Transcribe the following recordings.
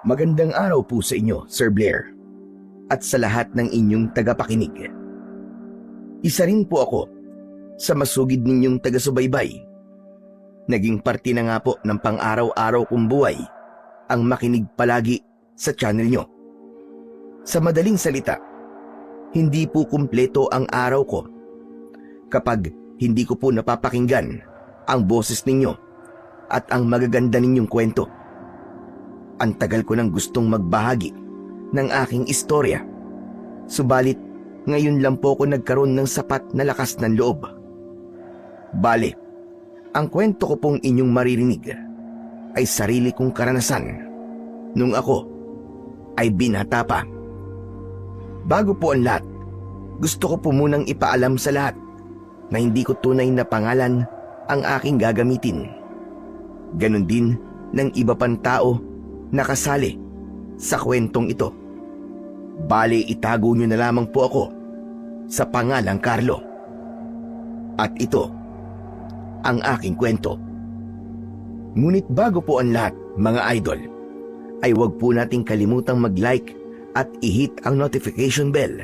Magandang araw po sa inyo, Sir Blair, at sa lahat ng inyong tagapakinig. Isa rin po ako sa masugid ninyong taga-subaybay. Naging parte na nga po ng pang-araw-araw kong buhay ang makinig palagi sa channel nyo. Sa madaling salita, hindi po kumpleto ang araw ko kapag hindi ko po napapakinggan ang boses ninyo at ang magaganda ninyong kwento. Ang tagal ko nang gustong magbahagi ng aking istorya. Subalit, ngayon lang po ako nagkaroon ng sapat na lakas ng loob. Bale, ang kwento ko pong inyong maririnig ay sarili kong karanasan nung ako ay binata pa. Bago po ang lahat, gusto ko po munang ipaalam sa lahat na hindi ko tunay na pangalan ang aking gagamitin. Ganon din ng iba pang tao nakasali sa kwentong ito. Bale, itago nyo na lamang po ako sa pangalang Carlo. At ito ang aking kwento. Ngunit bago po ang lahat, mga idol, ay huwag po nating kalimutang mag-like at i-hit ang notification bell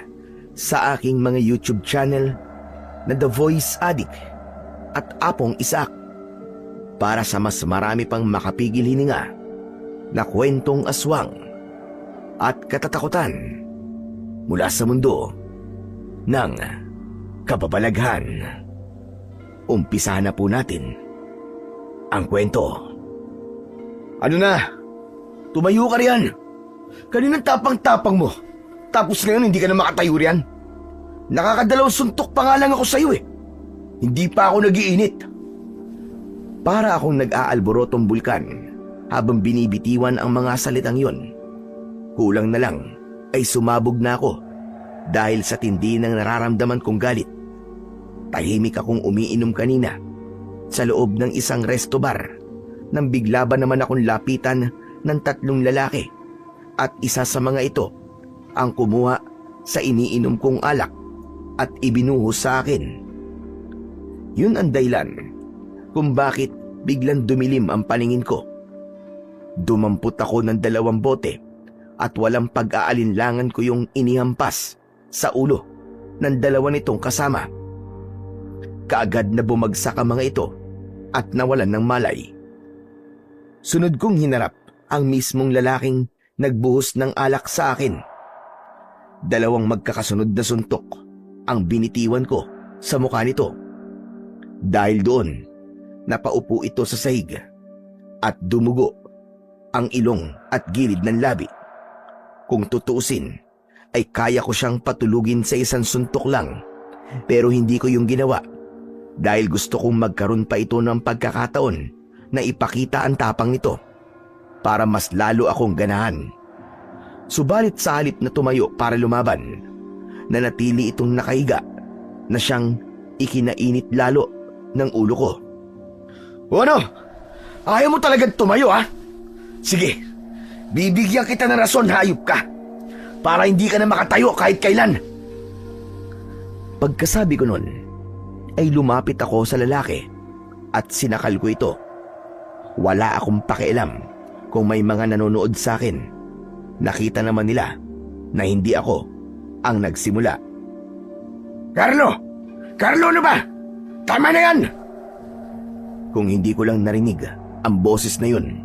sa aking mga YouTube channel na The Voice Addict at Apong Isaac para sa mas marami pang makapigil hininga na kwentong aswang at katatakutan mula sa mundo ng kababalaghan. Umpisahan na po natin ang kwento. Ano na? Tumayo ka riyan. Kaninang tapang-tapang mo. Tapos ngayon hindi ka na makatayo riyan. Nakakadalawang suntok pa nga lang ako sa'yo eh. Hindi pa ako nagiinit. Para akong nag-aalborotong bulkan habang binibitiwan ang mga salitang yon. Kulang na lang ay sumabog na ako dahil sa tindi ng nararamdaman kong galit. Tahimik akong umiinom kanina sa loob ng isang resto bar nang bigla ba naman akong lapitan ng 3 lalaki at isa sa mga ito ang kumuha sa iniinom kong alak at ibinuhos sa akin. Yun ang dahilan kung bakit biglang dumilim ang paningin ko. Dumampot ako ng 2 bote at walang pag-aalinlangan ko yung inihampas sa ulo ng 2 nitong kasama. Kaagad na bumagsak ang mga ito at nawalan ng malay. Sunod kong hinarap ang mismong lalaking nagbuhos ng alak sa akin. 2 magkakasunod na suntok ang binitiwan ko sa mukha nito. Dahil doon, napaupo ito sa sahig at dumugo ang ilong at gilid ng labi. Kung tutuusin, ay kaya ko siyang patulugin sa isang suntok lang, pero hindi ko yung ginawa dahil gusto kong magkaroon pa ito ng pagkakataon na ipakita ang tapang nito para mas lalo akong ganahan. Subalit sa halip na tumayo para lumaban, nanatili itong nakahiga na siyang ikinainit lalo ng ulo ko. O ano? Ayaw mo talagang tumayo ha? Sige, bibigyan kita ng rason, hayop ka, para hindi ka na makatayo kahit kailan. Pagkasabi ko nun, ay lumapit ako sa lalaki at sinakal ko ito. Wala akong pakialam kung may mga nanonood sa akin. Nakita naman nila na hindi ako ang nagsimula. Carlo! Carlo, ano ba? Tama na yan! Kung hindi ko lang narinig ang boses na yun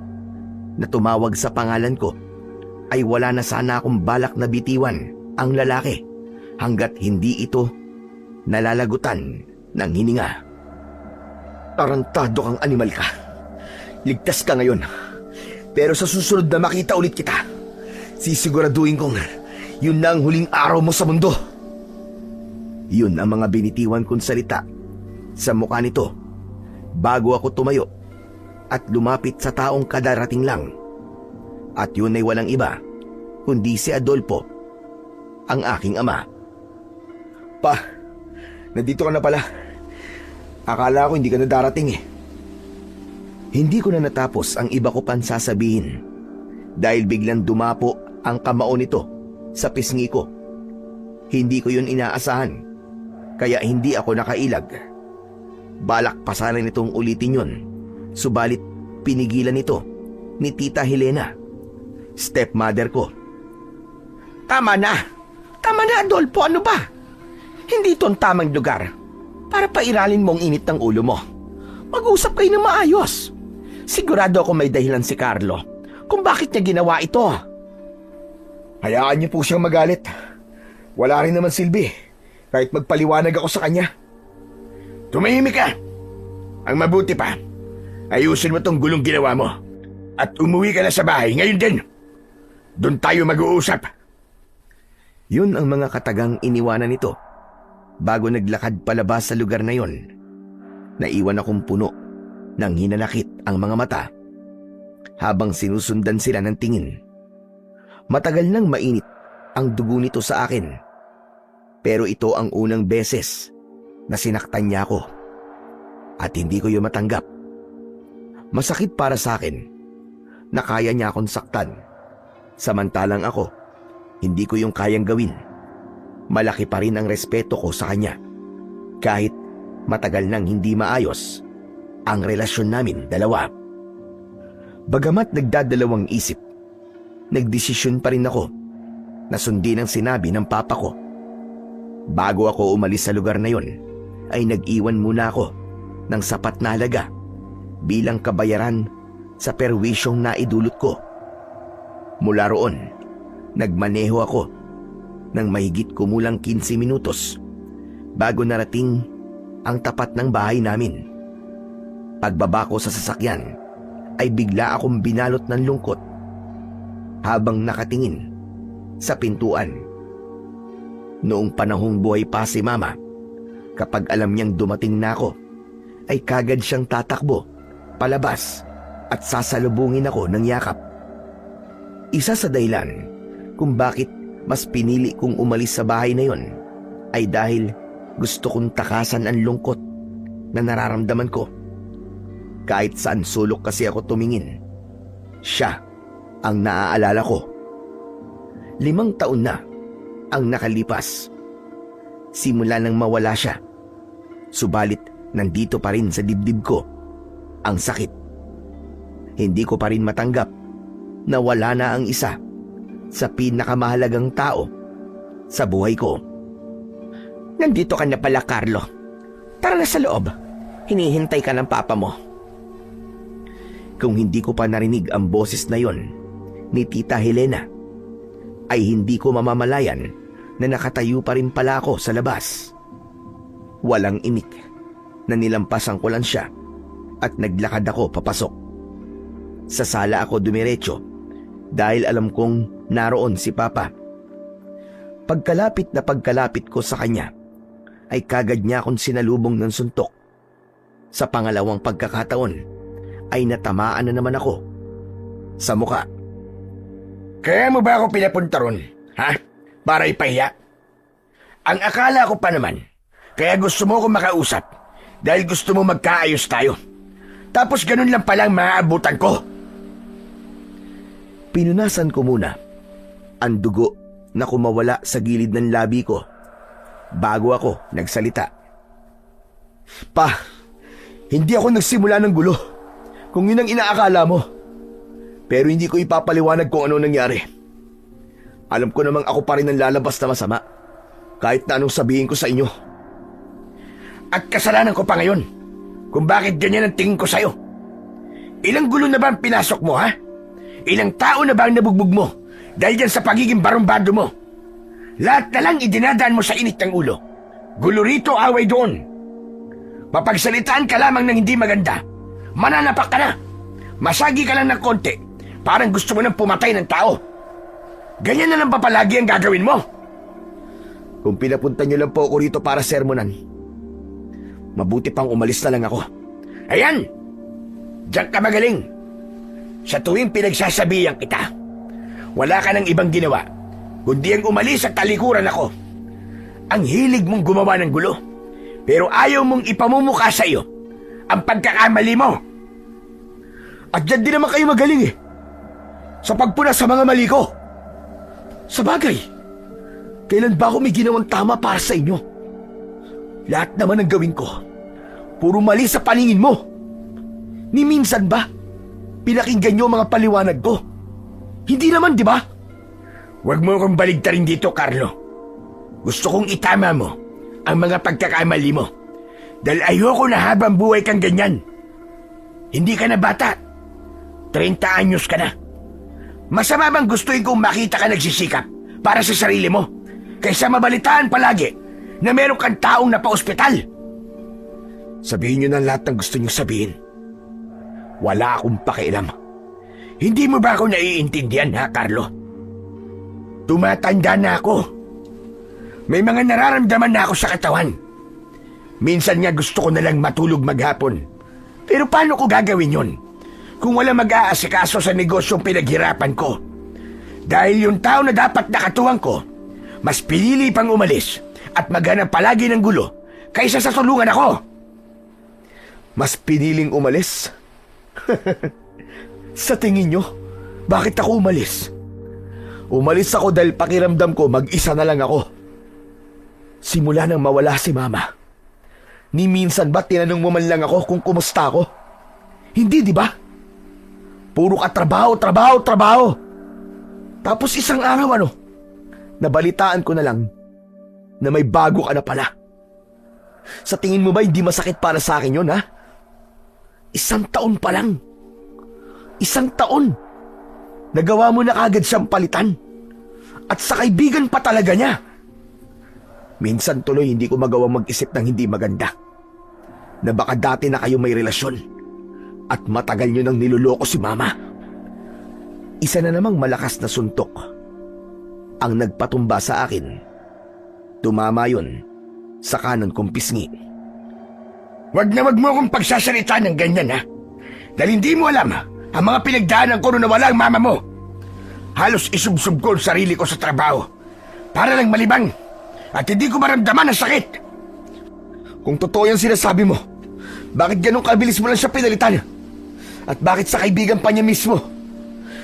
na tumawag sa pangalan ko, ay wala na sana akong balak na bitiwan ang lalaki hanggat hindi ito nalalagutan ng hininga. Tarantado kang animal ka. Ligtas ka ngayon. Pero sa susunod na makita ulit kita, sisiguraduhin kong yun na ang huling araw mo sa mundo. Yun ang mga binitiwan kong salita sa mukha nito bago ako tumayo at lumapit sa taong kadarating lang. At yun ay walang iba kundi si Adolfo, ang aking ama. Pa, nandito ka na pala. Akala ko hindi ka na darating eh. Hindi ko na natapos ang iba ko pang sasabihin dahil biglang dumapo ang kamao nito sa pisngi ko. Hindi ko yun inaasahan, kaya hindi ako nakailag. Balak pa sana nitong ulitin yun, subalit pinigilan nito ni Tita Helena. stepmother ko. Tama na! Tama na, Adolfo, ano ba? Hindi ito ang tamang lugar para pairalin mo ang init ng ulo mo. Mag-usap kayo ng maayos. Sigurado ako may dahilan si Carlo kung bakit niya ginawa ito. Hayaan niyo po siyang magalit. Wala rin naman silbi kahit magpaliwanag ako sa kanya. Tumahimik ka! Ang mabuti pa, ayusin mo tong gulong ginawa mo at umuwi ka na sa bahay ngayon din. Doon tayo mag-uusap. Yun ang mga katagang iniwanan nito bago naglakad palabas sa lugar na yon. Naiwan akong puno ng hinanakit ang mga mata habang sinusundan sila ng tingin. Matagal nang mainit ang dugo nito sa akin, pero ito ang unang beses na sinaktan niya ako at hindi ko yun matanggap. Masakit para sa akin na kaya niya akong saktan, samantalang ako hindi ko yung kayang gawin. Malaki pa rin ang respeto ko sa kanya kahit matagal nang hindi maayos ang relasyon namin dalawa. Bagamat nagdadalawang isip, nagdesisyon pa rin ako na sundin ang sinabi ng papa ko. Bago ako umalis sa lugar na yon, ay nag-iwan muna ako ng sapat na halaga bilang kabayaran sa perwisyong naidulot ko. Mula roon, nagmaneho ako ng mahigit kumulang 15 minutos bago narating ang tapat ng bahay namin. Pagbaba ko sa sasakyan, ay bigla akong binalot ng lungkot habang nakatingin sa pintuan. Noong panahong buhay pa si Mama, kapag alam niyang dumating na ako, ay kagad siyang tatakbo palabas at sasalubungin ako ng yakap. Isa sa dahilan kung bakit mas pinili kong umalis sa bahay na yon ay dahil gusto kong takasan ang lungkot na nararamdaman ko. Kahit saan sulok kasi ako tumingin, siya ang naaalala ko. 5 taon na ang nakalipas simula nang mawala siya, subalit nandito pa rin sa dibdib ko ang sakit. Hindi ko pa rin matanggap na wala na ang isa sa pinakamahalagang tao sa buhay ko. Nandito ka na pala, Carlo. Tara na sa loob. Hinihintay ka ng papa mo. Kung hindi ko pa narinig ang boses na yon ni Tita Helena, ay hindi ko mamamalayan na nakatayo pa rin pala ako sa labas. Walang imik na nilampasan ko lang siya at naglakad ako papasok. Sa sala ako dumiretso dahil alam kong naroon si Papa. Pagkalapit na pagkalapit ko sa kanya, ay kagad niya akong sinalubong ng suntok. Sa pangalawang pagkakataon, ay natamaan na naman ako sa muka. Kaya mo ba ako pinapunta ron, ha? Para ipahiya? Ang akala ko pa naman, kaya gusto mo ko makausap dahil gusto mo magkaayos tayo. Tapos ganun lang palang maaabutan ko. Pinunasan ko muna ang dugo na kumawala sa gilid ng labi ko bago ako nagsalita. Pa, hindi ako nagsimula ng gulo kung yun ang inaakala mo. Pero hindi ko ipapaliwanag kung ano nangyari. Alam ko namang ako pa rin ang lalabas na masama kahit na anong sabihin ko sa inyo. At kasalanan ko pa ngayon kung bakit ganyan ang tingin ko sa'yo. Ilang gulo na ba ang pinasok mo, ha? Ilang tao na ba ang nabugbog mo dahil dyan sa pagiging barumbado mo? Lahat na lang idinadaan mo sa init ng ulo. Gulo rito, away doon. Mapagsalitaan ka lamang ng hindi maganda, mananapak ka na. Masagi ka lang ng konti, parang gusto mo nang pumatay ng tao. Ganyan na lang ba palagi ang gagawin mo? Kung pinapunta niyo lang po ako rito para sermonan, mabuti pang umalis na lang ako. Ayan! Diyan ka magaling. Sa tuwing pinagsasabihan kita, wala ka ng ibang ginawa kundi ang umalis at talikuran ako. Ang hilig mong gumawa ng gulo, pero ayaw mong ipamumukha sa iyo ang pagkakamali mo. At dyan din naman kayo magaling sa pagpuna sa mga mali ko. Sa bagay, kailan ba ako may ginawang tama para sa inyo? Lahat naman ng gawin ko, puro mali sa paningin mo. Ni minsan ba, pinakinggan niyo ang mga paliwanag ko? Hindi naman, di ba? Huwag mo akong baligtarin dito, Carlo. Gusto kong itama mo ang mga pagkakamali mo. Dahil ayoko na habang buhay kang ganyan. Hindi ka na bata. 30 anyos ka na. Masama bang gustuin kong makita ka nagsisikap para sa sarili mo kaysa mabalitaan palagi na meron kang taong napa-ospital? Sabihin niyo na lahat ng gusto niyo sabihin. Wala akong pakialam. Hindi mo ba ako naiintindihan, ha, Carlo? Tumatanda na ako. May mga nararamdaman na ako sa katawan. Minsan nga gusto ko na lang matulog maghapon. Pero paano ko gagawin yon kung wala mag-aasikaso sa negosyong pinaghirapan ko? Dahil yung tao na dapat nakatuwang ko, mas pinili pang umalis at maghanap palagi ng gulo kaysa sa tulungan ako. Mas piniling umalis? Sa tingin nyo, bakit ako umalis? Umalis ako dahil pakiramdam ko mag-isa na lang ako. Simula nang mawala si Mama, ni minsan ba tinanong mo man lang ako kung kumusta ako? Hindi, di ba? Puro ka trabaho, trabaho, trabaho. Tapos isang araw nabalitaan ko na lang na may bago ka na pala. Sa tingin mo ba hindi masakit para sa akin yun, ha? 1 taon pa lang. 1 taon. Nagawa mo na kagad siyang palitan. At sa kaibigan pa talaga niya. Minsan tuloy hindi ko magawang mag-isip ng hindi maganda. Na baka dati na kayo may relasyon. At matagal nyo nang niloloko si Mama. Isa na namang malakas na suntok ang nagpatumba sa akin. Tumama yun sa kanan kong pisngi. Wag mo akong pagsasalita ng ganyan, ha? Dahil hindi mo alam ang mga pinagdaanan ko nung nawala ang mama mo. Halos isubsob ko ang sarili ko sa trabaho para lang malibang at hindi ko maramdaman ang sakit. Kung totoo yung sinasabi mo, bakit ganun kabilis mo lang siya pinalitan? At bakit sa kaibigan pa niya mismo?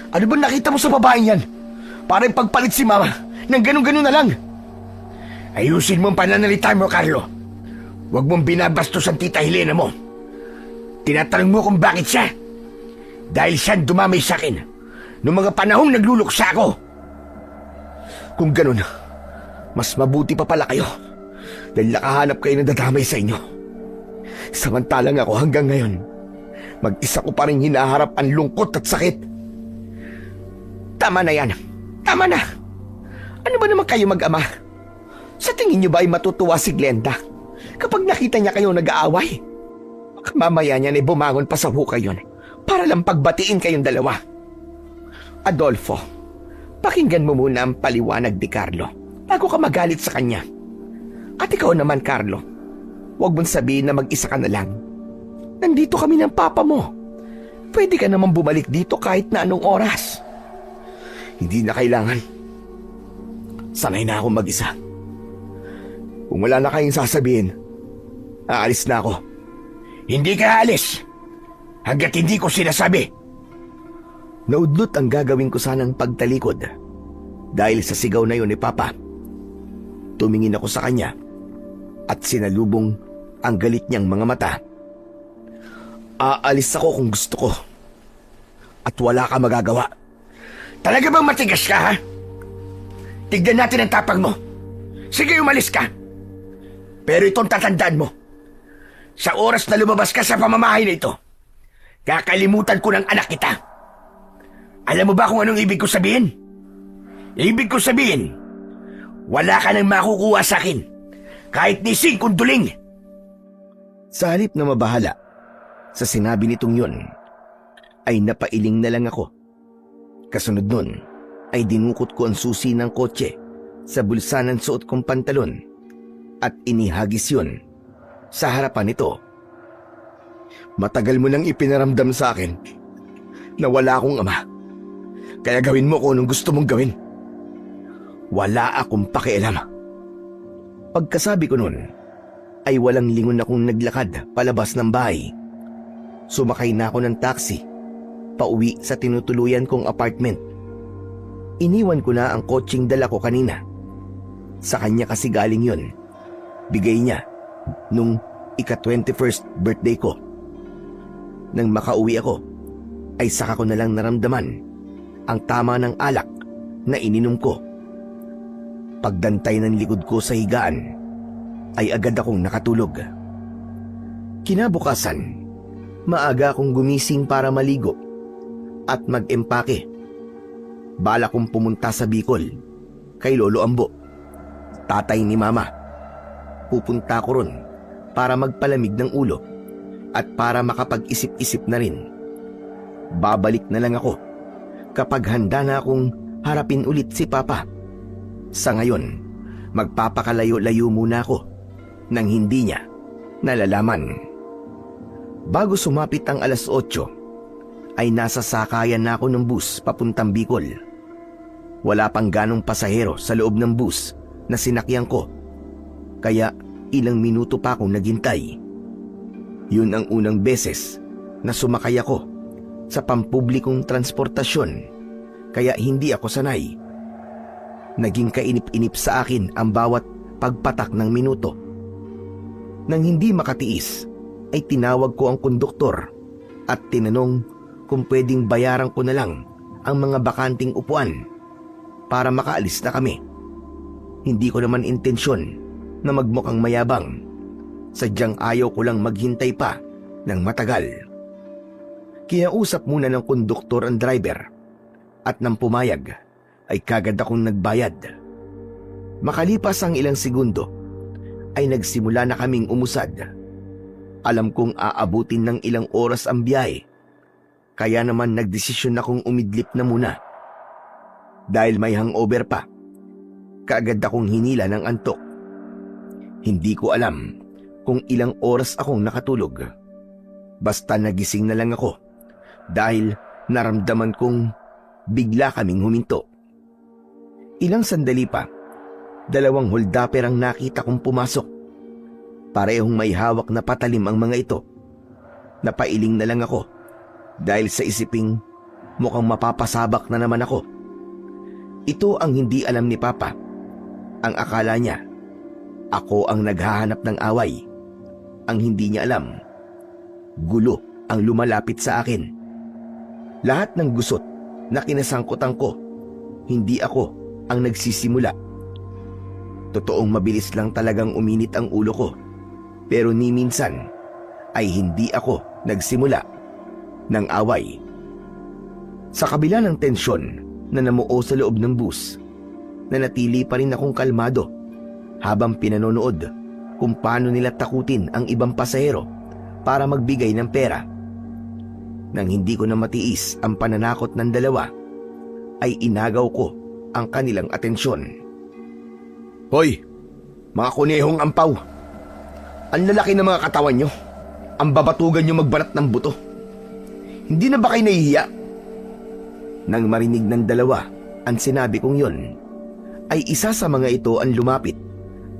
Ano ba nakita mo sa babaeng yan? Para ipagpalit si Mama ng ganun-ganun na lang. Ayusin mo ang pananalita mo, Carlo. Huwag mong binabastos ang tita Helena mo. Tinatanong mo kung bakit siya. Dahil siyang dumamay sa akin noong mga panahong nagluluksa ako. Kung ganun, mas mabuti pa pala kayo dahil nakahanap kayo ng dadamay sa inyo. Samantalang ako hanggang ngayon, mag-isa ko pa rin hinaharap ang lungkot at sakit. Tama na yan. Tama na. Ano ba naman kayo mag-ama? Sa tingin niyo ba ay matutuwa si Glenda kapag nakita niya kayo nag-aaway? Baka mamaya niya na bumangon pa sa hukay yun para lang pagbatiin kayong dalawa. Adolfo, pakinggan mo muna ang paliwanag ni Carlo bago ka magalit sa kanya. At ikaw naman, Carlo, huwag mong sabihin na mag-isa ka na lang. Nandito kami ng papa mo. Pwede ka naman bumalik dito kahit na anong oras. Hindi na kailangan. Sanay na akong mag-isa. Kung wala na kayong sasabihin, aalis na ako. Hindi ka aalis hanggat hindi ko sinasabi. Naudlot ang gagawin ko sanang pagtalikod dahil sa sigaw na yun ni Papa. Tumingin ako sa kanya at sinalubong ang galit niyang mga mata. Aalis ako kung gusto ko at wala ka magagawa. Talaga bang matigas ka, ha? Tignan natin ang tapang mo. Sige, umalis ka. Pero itong tatandaan mo, sa oras na lumabas ka sa pamamahay na ito, kakalimutan ko ng anak kita. Alam mo ba kung anong ibig ko sabihin? Ibig ko sabihin, wala ka nang makukuha sa akin, kahit ni singkong duling. Sa halip na mabahala sa sinabi nitong yun, ay napailing na lang ako. Kasunod nun, ay dinukot ko ang susi ng kotse sa bulsa ng suot kong pantalon at inihagis yun sa harapan nito. Matagal mo nang ipinaramdam sa akin na wala akong ama. Kaya gawin mo kung anong gusto mong gawin. Wala akong pakialam. Pagkasabi ko nun, ay walang lingon akong naglakad palabas ng bahay. Sumakay na ako ng taxi, pauwi sa tinutuluyan kong apartment. Iniwan ko na ang kotseng dala ko kanina. Sa kanya kasi galing yun. Bigay niya nung ika-21st birthday ko. Nang makauwi ako, ay saka ko na lang naramdaman ang tama ng alak na ininom ko. Pagdantay ng likod ko sa higaan, ay agad akong nakatulog. Kinabukasan, maaga akong gumising para maligo at mag-empake. Bala kong pumunta sa Bicol kay Lolo Ambo, tatay ni Mama. Pupunta ko ron para magpalamig ng ulo at para makapag-isip-isip na rin. Babalik na lang ako kapag handa na akong harapin ulit si Papa. Sa ngayon, magpapakalayo-layo muna ako nang hindi niya nalalaman. Bago sumapit ang 8:00, ay nasa sakayan na ako ng bus papuntang Bicol. Wala pang ganong pasahero sa loob ng bus na sinakyan ko, kaya ilang minuto pa akong naghintay. Yun ang unang beses na sumakay ako sa pampublikong transportasyon, kaya hindi ako sanay. Naging kainip-inip sa akin ang bawat pagpatak ng minuto. Nang hindi makatiis, ay tinawag ko ang konduktor at tinanong kung pwedeng bayaran ko na lang ang mga bakanting upuan para makaalis na kami. Hindi ko naman intensyon na magmukhang mayabang. Sadyang ayaw ko lang maghintay pa ng matagal. Kinausap muna ng konduktor ang driver at nang pumayag ay kagad akong nagbayad. Makalipas ang ilang segundo ay nagsimula na kaming umusad. Alam kong aabutin ng ilang oras ang biyahe, kaya naman nagdesisyon akong umidlip na muna. Dahil may hangover pa, kaagad akong hinila ng antok. Hindi ko alam kung ilang oras akong nakatulog. Basta nagising na lang ako dahil naramdaman kong bigla kaming huminto. Ilang sandali pa, 2 holdapper ang nakita kong pumasok. Parehong may hawak na patalim ang mga ito. Napailing na lang ako dahil sa isiping mukhang mapapasabak na naman ako. Ito ang hindi alam ni Papa. Ang akala niya, ako ang naghahanap ng away. Ang hindi niya alam, gulo ang lumalapit sa akin. Lahat ng gusot na kinasangkutan ko, hindi ako ang nagsisimula. Totoong mabilis lang talagang uminit ang ulo ko, pero ni minsan ay hindi ako nagsimula ng away. Sa kabila ng tensyon na namuo sa loob ng bus, nanatili pa rin akong kalmado habang pinanonood kung paano nila takutin ang ibang pasahero para magbigay ng pera. Nang hindi ko na matiis ang pananakot ng dalawa, ay inagaw ko ang kanilang atensyon. Hoy, mga kunehong ampaw! Ang lalaki ng mga katawan nyo. Ang babatugan nyo magbarat ng buto. Hindi na ba kayo nahihiya? Nang marinig ng dalawa ang sinabi kong yon, ay isa sa mga ito ang lumapit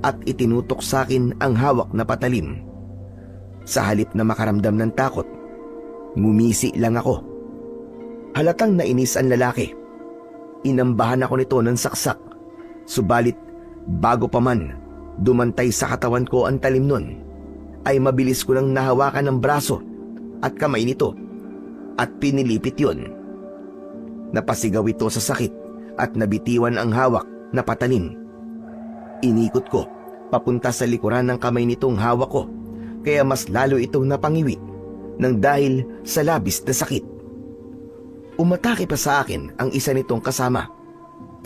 at itinutok sa akin ang hawak na patalim. Sa halip na makaramdam ng takot, ngumisi lang ako. Halatang nainis ang lalaki. Inambahan ako nito ng saksak, subalit bago pa man dumantay sa katawan ko ang talim nun, ay mabilis ko nang nahawakan ng braso at kamay nito at pinilipit yun. Napasigaw ito sa sakit at nabitiwan ang hawak na patalim. Inikot ko papunta sa likuran ng kamay nitong hawak ko, kaya mas lalo itong napangiwi nang dahil sa labis na sakit. Umatake pa sa akin ang isa nitong kasama,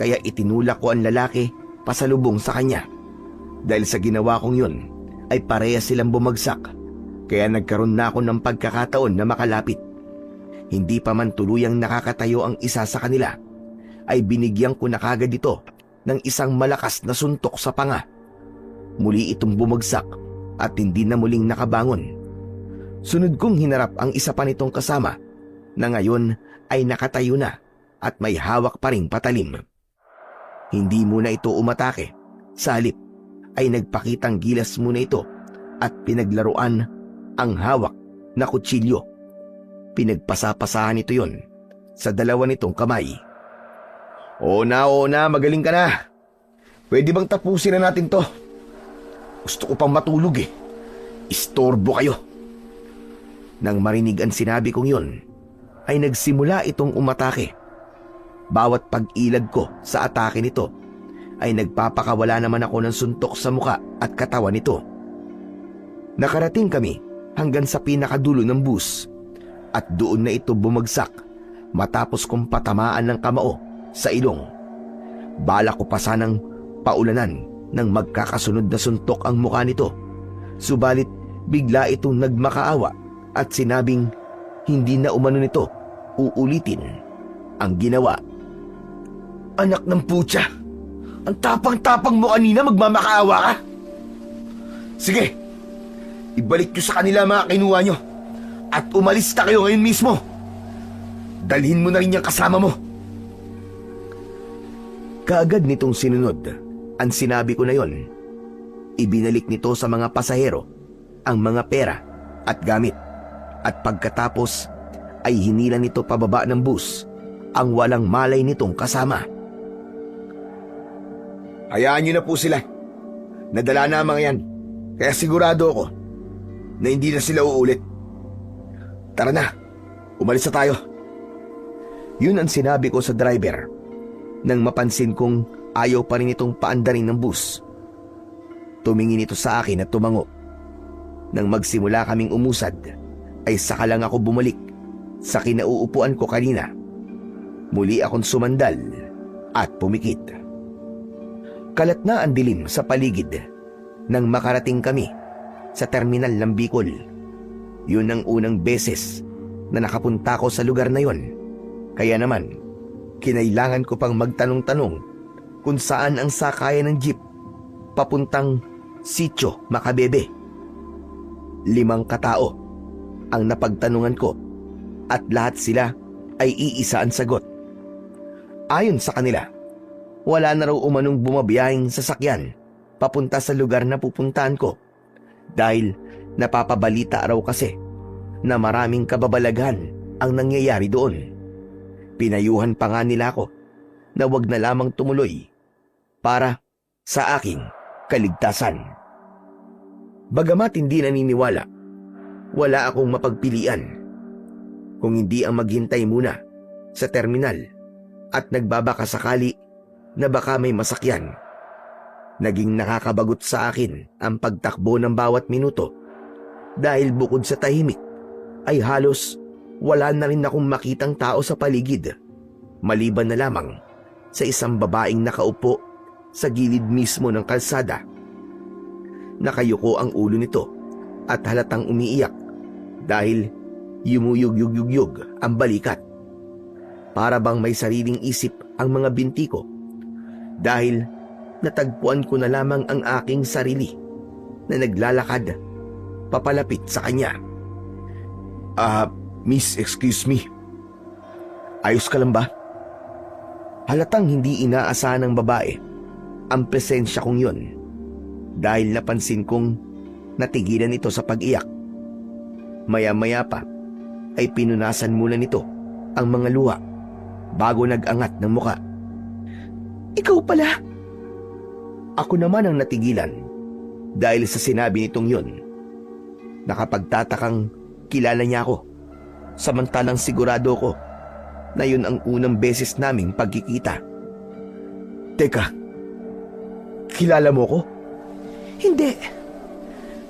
kaya itinulak ko ang lalaki pasalubong sa kanya. Dahil sa ginawa kong yun, ay parehas silang bumagsak, kaya nagkaroon na ako ng pagkakataon na makalapit. Hindi pa man tuluyang nakakatayo ang isa sa kanila, ay binigyan ko na kagad ito ng isang malakas na suntok sa panga. Muli itong bumagsak at hindi na muling nakabangon. Sunod kong hinarap ang isa pa nitong kasama na ngayon ay nakatayo na at may hawak pa ring patalim. Hindi muna ito umatake. Sa halip ay nagpakitang gilas muna ito at pinaglaruan ang hawak na kutsilyo. Pinagpasapasahan ito yon sa dalawa nitong kamay. Oo na, magaling ka na. Pwede bang tapusin na natin to? Gusto ko pang matulog eh. Istorbo kayo. Nang marinig ang sinabi kong yun, ay nagsimula itong umatake. bawat pag-ilag ko sa atake nito ay nagpapakawala naman ako ng suntok sa muka at katawan nito. Nakarating kami hanggang sa pinakadulo ng bus at doon na ito bumagsak matapos kong patamaan ng kamao sa ilong. Balak ko pa sanang paulanan ng magkakasunod na suntok ang mukha nito, subalit bigla itong nagmakaawa at sinabing hindi na umano nito uulitin ang ginawa. Anak ng putya! Ang tapang-tapang mo kanina, magmamakaawa ka! Sige, ibalik nyo sa kanila mga kinuha nyo at umalis na kayo ngayon mismo. Dalhin mo na rin yung kasama mo. Kaagad nitong sinunod ang sinabi ko na yon. Ibinalik nito sa mga pasahero ang mga pera at gamit at pagkatapos ay hinila nito pababa ng bus ang walang malay nitong kasama. Hayaan nyo na po sila. Nadala na ang mga yan. Kaya sigurado ako na hindi na sila uulit. Tara na, umalis na tayo. Yun ang sinabi ko sa driver nang mapansin kong ayaw pa rin itong paandarin ng bus. Tumingin ito sa akin at tumango. Nang magsimula kaming umusad, ay saka lang ako bumalik sa kinauupuan ko kanina. Muli akong sumandal at pumikit. Kalat na ang dilim sa paligid nang makarating kami sa terminal ng Bicol. Yun ang unang beses na nakapunta ko sa lugar na yon. Kaya naman, kinailangan ko pang magtanong-tanong kung saan ang sakayan ng jeep papuntang Sitio Macabebe. 5 katao ang napagtanungan ko at lahat sila ay iisa ang sagot. Ayon sa kanila, wala na raw umanong bumabiyahing sasakyan papunta sa lugar na pupuntahan ko dahil napapabalita raw kasi na maraming kababalaghan ang nangyayari doon. Pinayuhan pa nga nila ako na wag na lamang tumuloy para sa aking kaligtasan. Bagamat hindi naniniwala, wala akong mapagpilian kung hindi ang maghintay muna sa terminal at nagbabaka sakali na baka may masakyan. Naging nakakabagot sa akin ang pagtakbo ng bawat minuto dahil bukod sa tahimik ay halos wala na rin akong makitang tao sa paligid, maliban na lamang sa isang babaeng nakaupo sa gilid mismo ng kalsada. Nakayuko ang ulo nito at halatang umiiyak dahil yumuyug-yug-yug ang balikat. Para bang may sariling isip ang mga binti ko dahil natagpuan ko na lamang ang aking sarili na naglalakad papalapit sa kanya. Miss, excuse me. Ayos ka lang ba? Halatang hindi inaasahan ng babae ang presensya kong yon dahil napansin kong natigilan ito sa pag-iyak. Maya-maya pa ay pinunasan muna nito ang mga luha bago nag-angat ng muka. Ikaw pala? Ako naman ang natigilan dahil sa sinabi nitong yon. Nakapagtatakang kilala niya ako, samantalang sigurado ko na yun ang unang beses naming pagkikita. Teka, kilala mo ko? Hindi,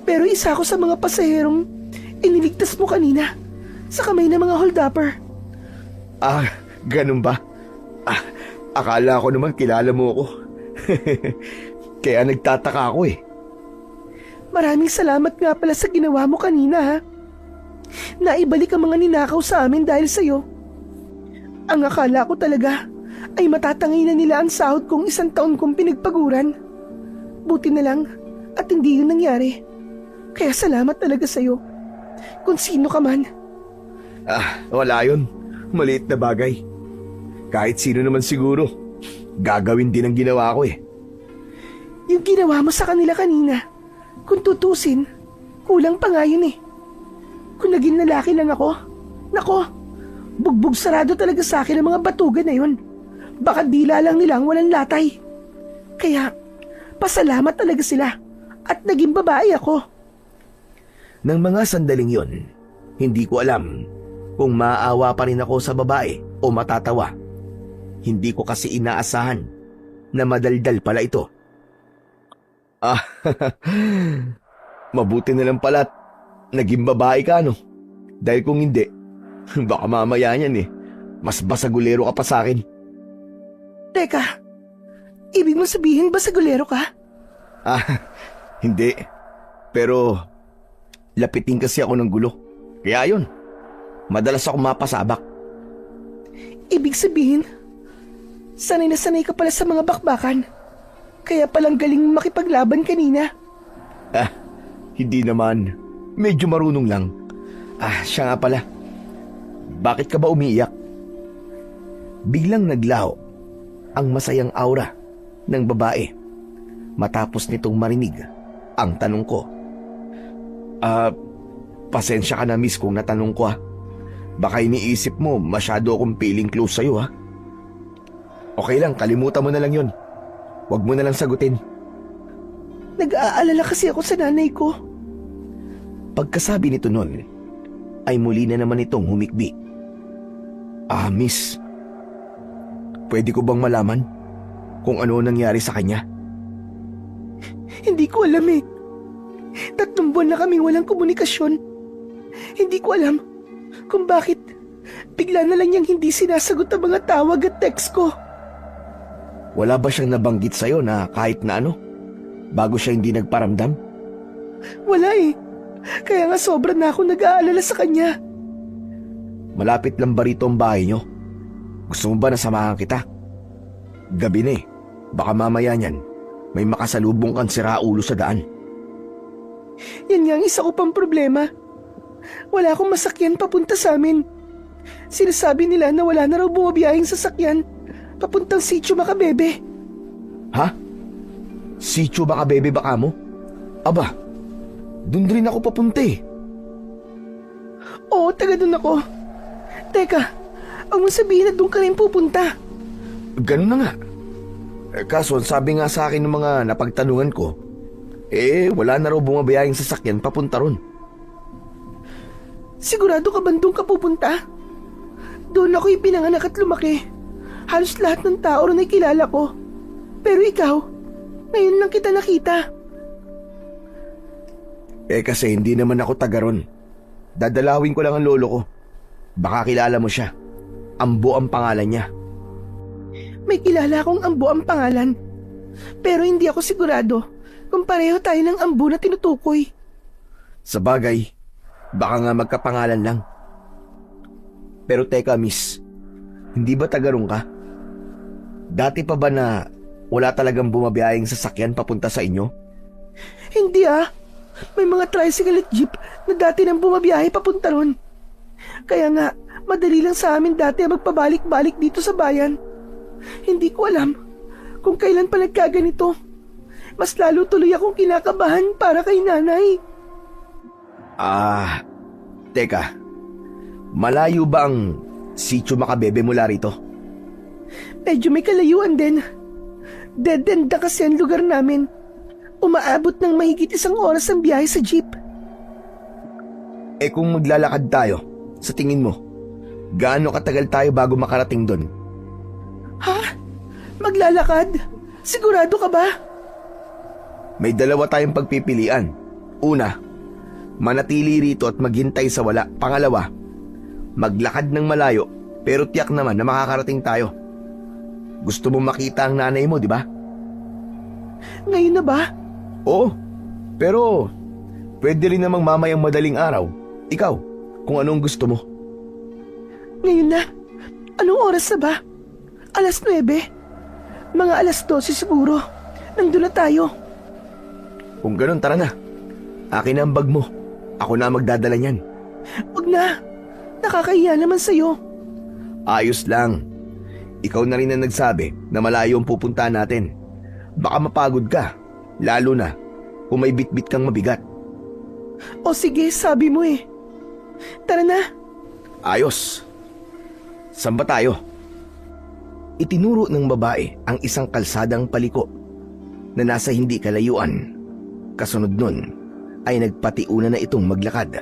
pero isa ako sa mga pasaherong iniligtas mo kanina sa kamay ng mga hold-upper. Ganun ba? Akala ko naman kilala mo ako. Kaya nagtataka ako eh. Maraming salamat nga pala sa ginawa mo kanina ha. Naibalik ang mga ninakaw sa amin dahil sa'yo. Ang akala ko talaga ay matatangay na nila ang sahod kong 1 taon kong pinagpaguran. Buti na lang at hindi yun nangyari. Kaya salamat talaga sa'yo. Kung sino ka man. Wala yun. Maliit na bagay. Kahit sino naman siguro, gagawin din ang ginawa ko eh. Yung ginawa mo sa kanila kanina, kung tutusin, kulang pa nga yun eh. Kung naging lalaki lang ako, nako, bugbog sarado talaga sa akin ang mga batugan na yun. Baka dila lang nilang walang latay. Kaya, pasalamat talaga sila at naging babae ako. Nang mga sandaling yon, hindi ko alam kung maaawa pa rin ako sa babae o matatawa. Hindi ko kasi inaasahan na madaldal pala ito. Ah, mabuti na lang pala at naging babae ka, no? Dahil kung hindi, baka mamaya yan mas basagulero ka pa sa akin. Teka, ibig mo sabihin basagulero ka? Ah, hindi. Pero lapitin kasi ako ng gulo. Kaya yun, madalas ako mapasabak. Ibig sabihin, sanay na sanay ka pala sa mga bakbakan. Kaya palang galing makipaglaban kanina. Ah, hindi naman. Medyo marunong lang. Ah, siya nga pala. Bakit ka ba umiiyak? Biglang naglaho ang masayang aura ng babae matapos nitong marinig ang tanong ko. Pasensya ka na, miss, kung natanong ko. Baka iniisip mo masyado akong feeling close sa'yo, ha? Okay lang, kalimutan mo na lang yun. Huwag mo na lang sagutin. Nag-aalala kasi ako sa nanay ko. Pagkasabi nito nun, ay muli na naman itong humikbi. Miss, pwede ko bang malaman kung ano nangyari sa kanya? Hindi ko alam eh. 3 buwan na kaming walang komunikasyon. Hindi ko alam kung bakit bigla na lang niyang hindi sinasagot ang mga tawag at text ko. Wala ba siyang nabanggit sa'yo na kahit na ano, bago siya hindi nagparamdam? Wala eh. Kaya nga sobra na ako nag-aalala sa kanya. Malapit lang ba rito ang bahay niyo? Gusto mo ba na samahan kita? Gabi na eh. Baka mamaya niyan, may makasalubong kang siraulo sa daan. Yan nga ang isa ko pang problema. Wala akong masakyan papunta sa amin. Sinasabi nila na wala na raw bumabiyahing sasakyan papuntang Sitio Macabebe. Ha? Sitio Macabebe baka mo? Aba, dun rin ako papunta eh. Oo, taga dun ako. Teka, huwag mo sabihin na dun ka rin pupunta. Ganun na nga. Kaso sabi nga sa akin ng mga napagtanungan ko, wala na raw bumabiyahing sasakyan papunta ron. Sigurado ka ba dun ka pupunta? Doon ako ipinanganak at lumaki. Halos lahat ng tao ron ay kilala ko. Pero ikaw, ngayon lang kita nakita. Kasi hindi naman ako taga ron. Dadalawin ko lang ang lolo ko. Baka kilala mo siya. Ambo ang pangalan niya. May kilala akong Ambo ang pangalan. Pero hindi ako sigurado kung pareho tayo ng Ambo na tinutukoy. Sa bagay, baka nga magkapangalan lang. Pero teka, miss, hindi ba taga ron ka? Dati pa ba na wala talagang bumabiyahing sasakyan papunta sa inyo? Hindi ah. May mga tricycle at jeep na dati nang bumabiyahe papunta ron. Kaya nga, madali lang sa amin dati magpabalik-balik dito sa bayan. Hindi ko alam kung kailan pa nagkaganito. Mas lalo tuloy akong kinakabahan para kay nanay. Teka. Malayo ba ang Sitio Macabebe mula rito? Medyo may kalayuan din. Dead end na kasi ang lugar namin. Umaabot ng mahigit 1 oras ang biyahe sa jeep. Kung maglalakad tayo, sa tingin mo, gaano katagal tayo bago makarating doon? Ha? Maglalakad? Sigurado ka ba? May 2 tayong pagpipilian. Una, manatili rito at maghintay sa wala. Pangalawa, maglakad ng malayo pero tiyak naman na makakarating tayo. Gusto mo makita ang nanay mo, di ba? Ngayon na ba? Oo, pero pwede rin namang mamayang madaling araw. Ikaw, kung anong gusto mo. Ngayon na? Anong oras na ba? 9:00? Mga 12:00 siguro. Nandun na tayo. Kung ganun, tara na. Akin na ang bag mo. Ako na magdadala niyan. Huwag na. Nakakahiya naman sa'yo. Ayos lang. Ikaw na rin ang nagsabi na malayo ang pupuntahan natin. Baka mapagod ka, lalo na kung may bitbit kang mabigat. O sige, sabi mo eh. Tara na. Ayos. Saan ba tayo? Itinuro ng babae ang isang kalsadang paliko na nasa hindi kalayuan. Kasunod nun ay nagpatiuna na itong maglakad.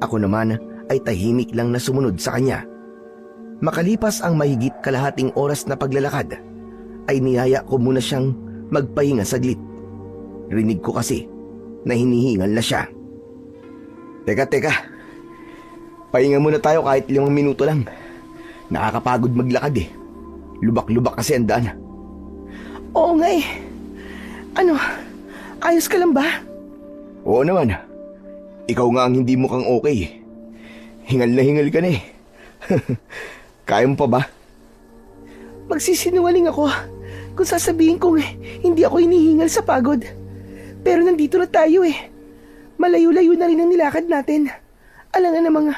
Ako naman ay tahimik lang na sumunod sa kanya. Makalipas ang mahigit kalahating oras na paglalakad, ay niyaya ko muna siyang magpahinga saglit. Rinig ko kasi na hinihingal na siya. Teka. Pahinga muna tayo kahit 5 minuto lang. Nakakapagod maglakad eh. Lubak-lubak kasi ang daan. Oo nga eh. Ano, ayos ka lang ba? Oo naman. Ikaw nga ang hindi mukhang okay. Hingal na hingal ka na eh. Kaya mo pa ba? Magsisinungaling ako kung sasabihin kong hindi ako hinihingal sa pagod. Pero nandito na tayo eh. Malayo-layo na rin ang nilakad natin. Alangan namang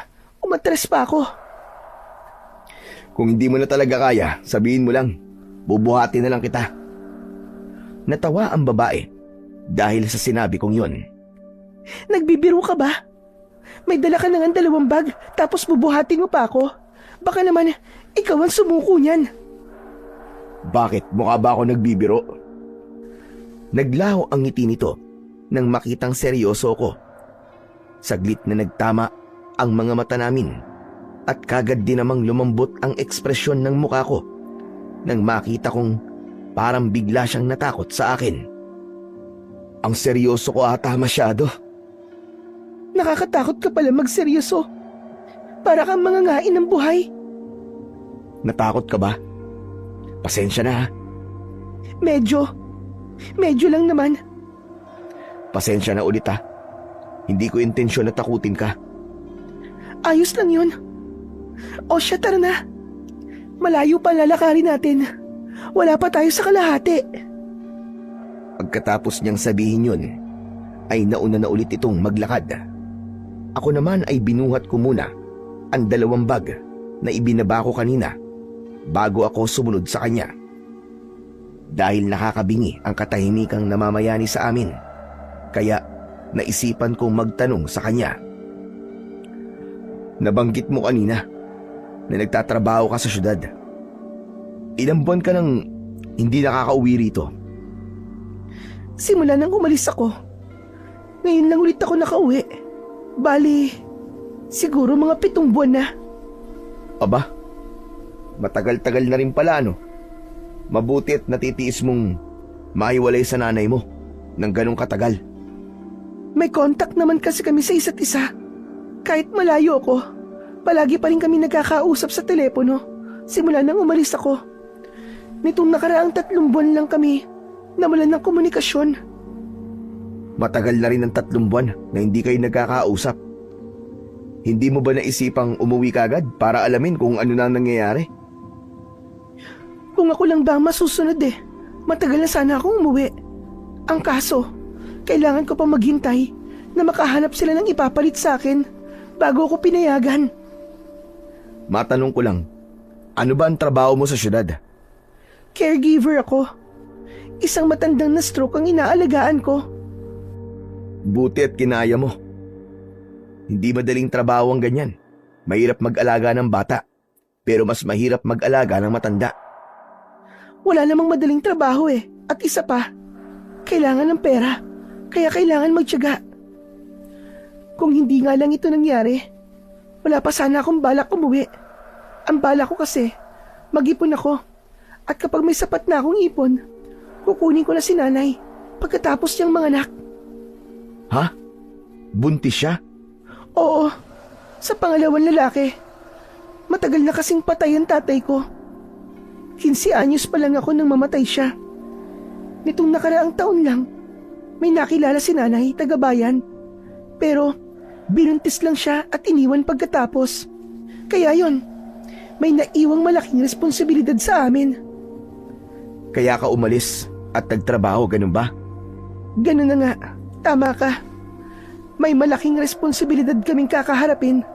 umatras pa ako. Kung hindi mo na talaga kaya, sabihin mo lang. Bubuhati na lang kita. Natawa ang babae dahil sa sinabi kong yon. Nagbibiro ka ba? May dala ka na nga 2 bag tapos bubuhatin mo pa ako. Baka naman ikaw ang sumuko niyan. Bakit? Mukha ba ako nagbibiro? Naglaho ang ngiti nito nang makitang seryoso ko. Saglit na nagtama ang mga mata namin at kagad din namang lumambot ang ekspresyon ng mukha ko nang makita kong parang bigla siyang natakot sa akin. Ang seryoso ko ata masyado. Nakakatakot ka pala magseryoso. Para kang mangangain ng buhay. Natakot ka ba? Pasensya na ha. Medyo lang naman. Pasensya na ulit ha. Hindi ko intensyon na takutin ka. Ayos lang yun. O siya, tara na. Malayo pa lalakarin natin. Wala pa tayo sa kalahati. Pagkatapos niyang sabihin yun, ay nauna na ulit itong maglakad. Ako naman ay binuhat ko muna ang 2 bag na ibinaba ko kanina bago ako sumunod sa kanya. Dahil nakakabingi ang katahimikang namamayani sa amin, kaya naisipan kong magtanong sa kanya. Nabanggit mo kanina na nagtatrabaho ka sa syudad. Ilang buwan ka nang hindi nakakauwi rito? Simula nang umalis ako. Ngayon lang ulit ako nakauwi. Bali, siguro mga 7 buwan na. Aba, matagal-tagal na rin pala no? Mabuti at natitiis mong mahiwalay sa nanay mo ng ganong katagal. May contact naman kasi kami sa isa't isa. Kahit malayo ako, palagi pa rin kami nagkakausap sa telepono simula nang umalis ako. Nitong nakaraang 3 buwan lang kami nawalan ng komunikasyon. Matagal na rin ang 3 buwan na hindi kayo nagkakausap. Hindi mo ba naisipang umuwi kagad para alamin kung ano na nangyayari? Kung ako lang ba ang masusunod matagal na sana akong umuwi. Ang kaso, kailangan ko pa maghintay na makahanap sila ng ipapalit sa akin bago ako pinayagan. Matanong ko lang, ano ba ang trabaho mo sa syudad? Caregiver ako. Isang matandang na stroke ang inaalagaan ko. Buti at kinaya mo. Hindi madaling trabaho ang ganyan. Mahirap mag-alaga ng bata, pero mas mahirap mag-alaga ng matanda. Wala namang madaling trabaho at isa pa, kailangan ng pera, kaya kailangan magtiyaga. Kung hindi nga lang ito nangyari, wala pa sana akong balak umuwi. Ang balak ko kasi, mag-ipon ako. At kapag may sapat na akong ipon, kukunin ko na si nanay pagkatapos niyang manganak. Ha? Buntis siya? Oo, sa pangalawang lalaki. Matagal na kasing patay ang tatay ko. 15 anyos pa lang ako nang mamatay siya. Nitong nakaraang taon lang, may nakilala si nanay, taga-bayan. Pero binuntis lang siya at iniwan pagkatapos. Kaya yon, may naiwang malaking responsibilidad sa amin. Kaya ka umalis at nagtrabaho, ganun ba? Ganun na nga, tama ka. May malaking responsibilidad kaming kakaharapin,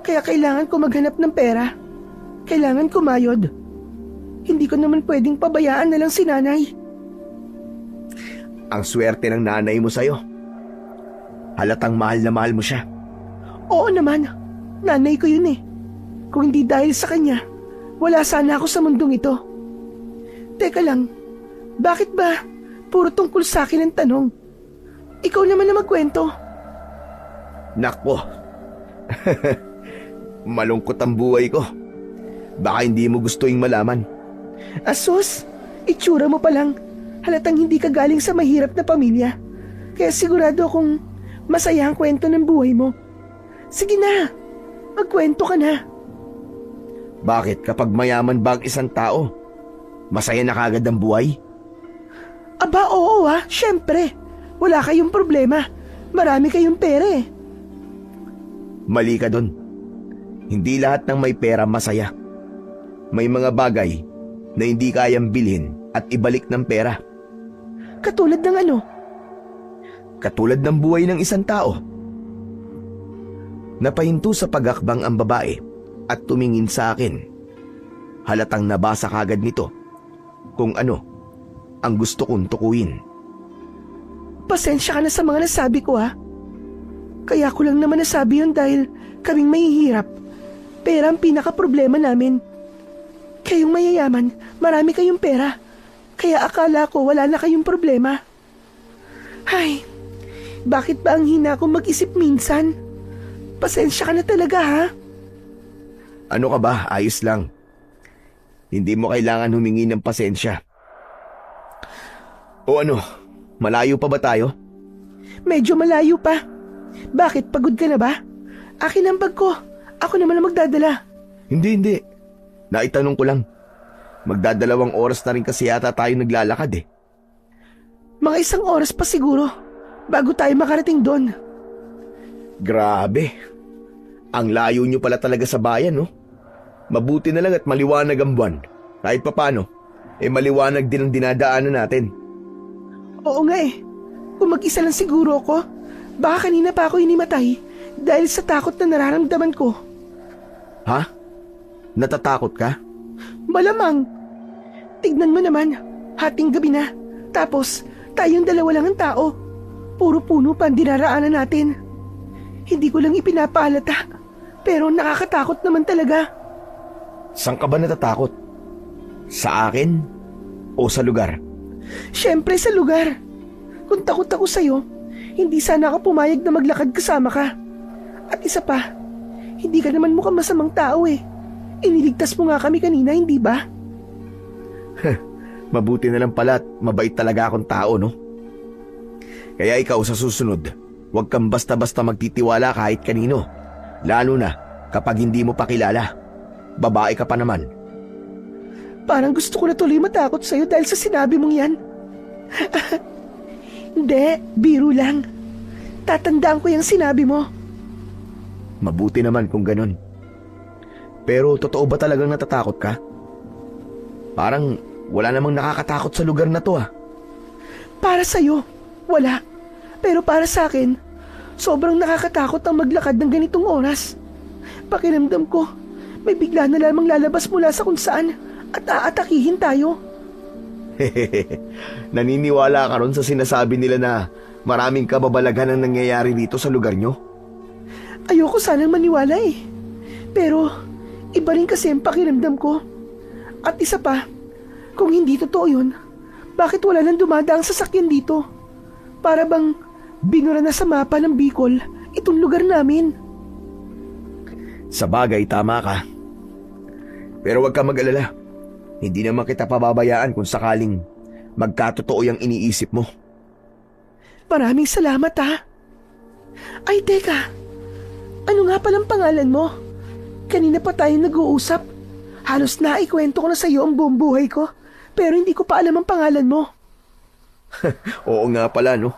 kaya kailangan ko maghanap ng pera. Kailangan kumayod. Hindi ko naman pwedeng pabayaan na lang si nanay. Ang swerte ng nanay mo sa'yo. Halatang mahal na mahal mo siya. Oo naman, nanay ko yun Kung hindi dahil sa kanya, wala sana ako sa mundong ito. Teka lang, bakit ba puro tungkol sa akin ang tanong? Ikaw naman na magkwento. Nakpo. Malungkot ang buhay ko. Baka hindi mo gusto yung malaman. Asos, itsura mo pa lang. Halatang hindi ka galing sa mahirap na pamilya. Kaya sigurado akong masaya ang kwento ng buhay mo. Sige na, magkwento ka na. Bakit kapag mayaman ba ang isang tao, masaya na kagad ang buhay? Aba, oo syempre. Wala kayong problema. Marami kayong pera eh. Mali ka dun. Hindi lahat ng may pera masaya. May mga bagay na hindi kayang bilhin at ibalik ng pera. Katulad ng ano? Katulad ng buhay ng isang tao. Napahinto sa pagakbang ang babae at tumingin sa akin. Halatang nabasa kagad nito kung ano ang gusto kong tukuyin. Pasensya ka na sa mga nasabi ko Kaya ko lang naman nasabi yun dahil kaming mahihirap. Pera ang pinaka-problema namin. Kayong mayayaman, marami kayong pera. Kaya akala ko wala na kayong problema. Ay, bakit ba ang hina ko mag-isip minsan? Pasensya ka na talaga Ano ka ba? Ayos lang. Hindi mo kailangan humingi ng pasensya. O ano, malayo pa ba tayo? Medyo malayo pa. Bakit, pagod ka na ba? Akin ang bag ko. Ako naman ang magdadala. Hindi. Naitanong ko lang. Magdadalawang oras na rin kasi yata tayo naglalakad eh. Mga 1 oras pa siguro bago tayo makarating doon. Grabe. Ang layo nyo pala talaga sa bayan, no? Mabuti na lang at maliwanag ang buwan. Kahit papano, maliwanag din ang dinadaanan natin. Oo nga Kung mag-isa lang siguro ako, baka kanina pa ako inimatay dahil sa takot na nararamdaman ko. Ha? Natatakot ka? Malamang. Tignan mo naman, hating gabi na. Tapos, tayong dalawa lang ang tao. Puro puno pa ang dinaraanan natin. Hindi ko lang ipinapaalata, pero nakakatakot naman talaga. Saan ka ba natatakot? Sa akin? O sa lugar? Siyempre sa lugar. Kung takot ako sa'yo, hindi sana ako pumayag na maglakad kasama ka. At isa pa, hindi ka naman mukhang masamang tao Iniligtas mo nga kami kanina, hindi ba? Mabuti na lang pala at mabait talaga akong tao, no? Kaya ikaw sa susunod, huwag kang basta-basta magtitiwala kahit kanino. Lalo na kapag hindi mo pa kilala. Babae ka pa naman. Parang gusto ko na tuloy matakot sa'yo dahil sa sinabi mong yan. Hindi, biro lang. Tatandaan ko yung sinabi mo. Mabuti naman kung ganun. Pero totoo ba talagang natatakot ka? Parang wala namang nakakatakot sa lugar na to Para sa'yo, wala. Pero para sa akin, sobrang nakakatakot ang maglakad ng ganitong oras. Pakiramdam ko, may bigla na lamang lalabas mula sa kung saan at aatakihin tayo. Naniniwala ka ron sa sinasabi nila na maraming kababalaghan ang nangyayari dito sa lugar nyo? Ayoko sanang maniwala Pero, iba rin kasi ang pakiramdam ko. At isa pa, kung hindi totoo yun, bakit wala nang dumadaang sasakyan dito? Para bang binura na sa mapa ng Bicol itong lugar namin. Sa bagay, tama ka. Pero huwag ka mag-alala. Hindi naman kita pababayaan kung sakaling magkatotoo yung iniisip mo. Maraming salamat Ay, teka. Ano nga palang pangalan mo? Kanina pa tayo nag-uusap. Halos naikwento ko na sa iyo ang buong buhay ko, pero hindi ko pa alam ang pangalan mo. Oo nga pala, no?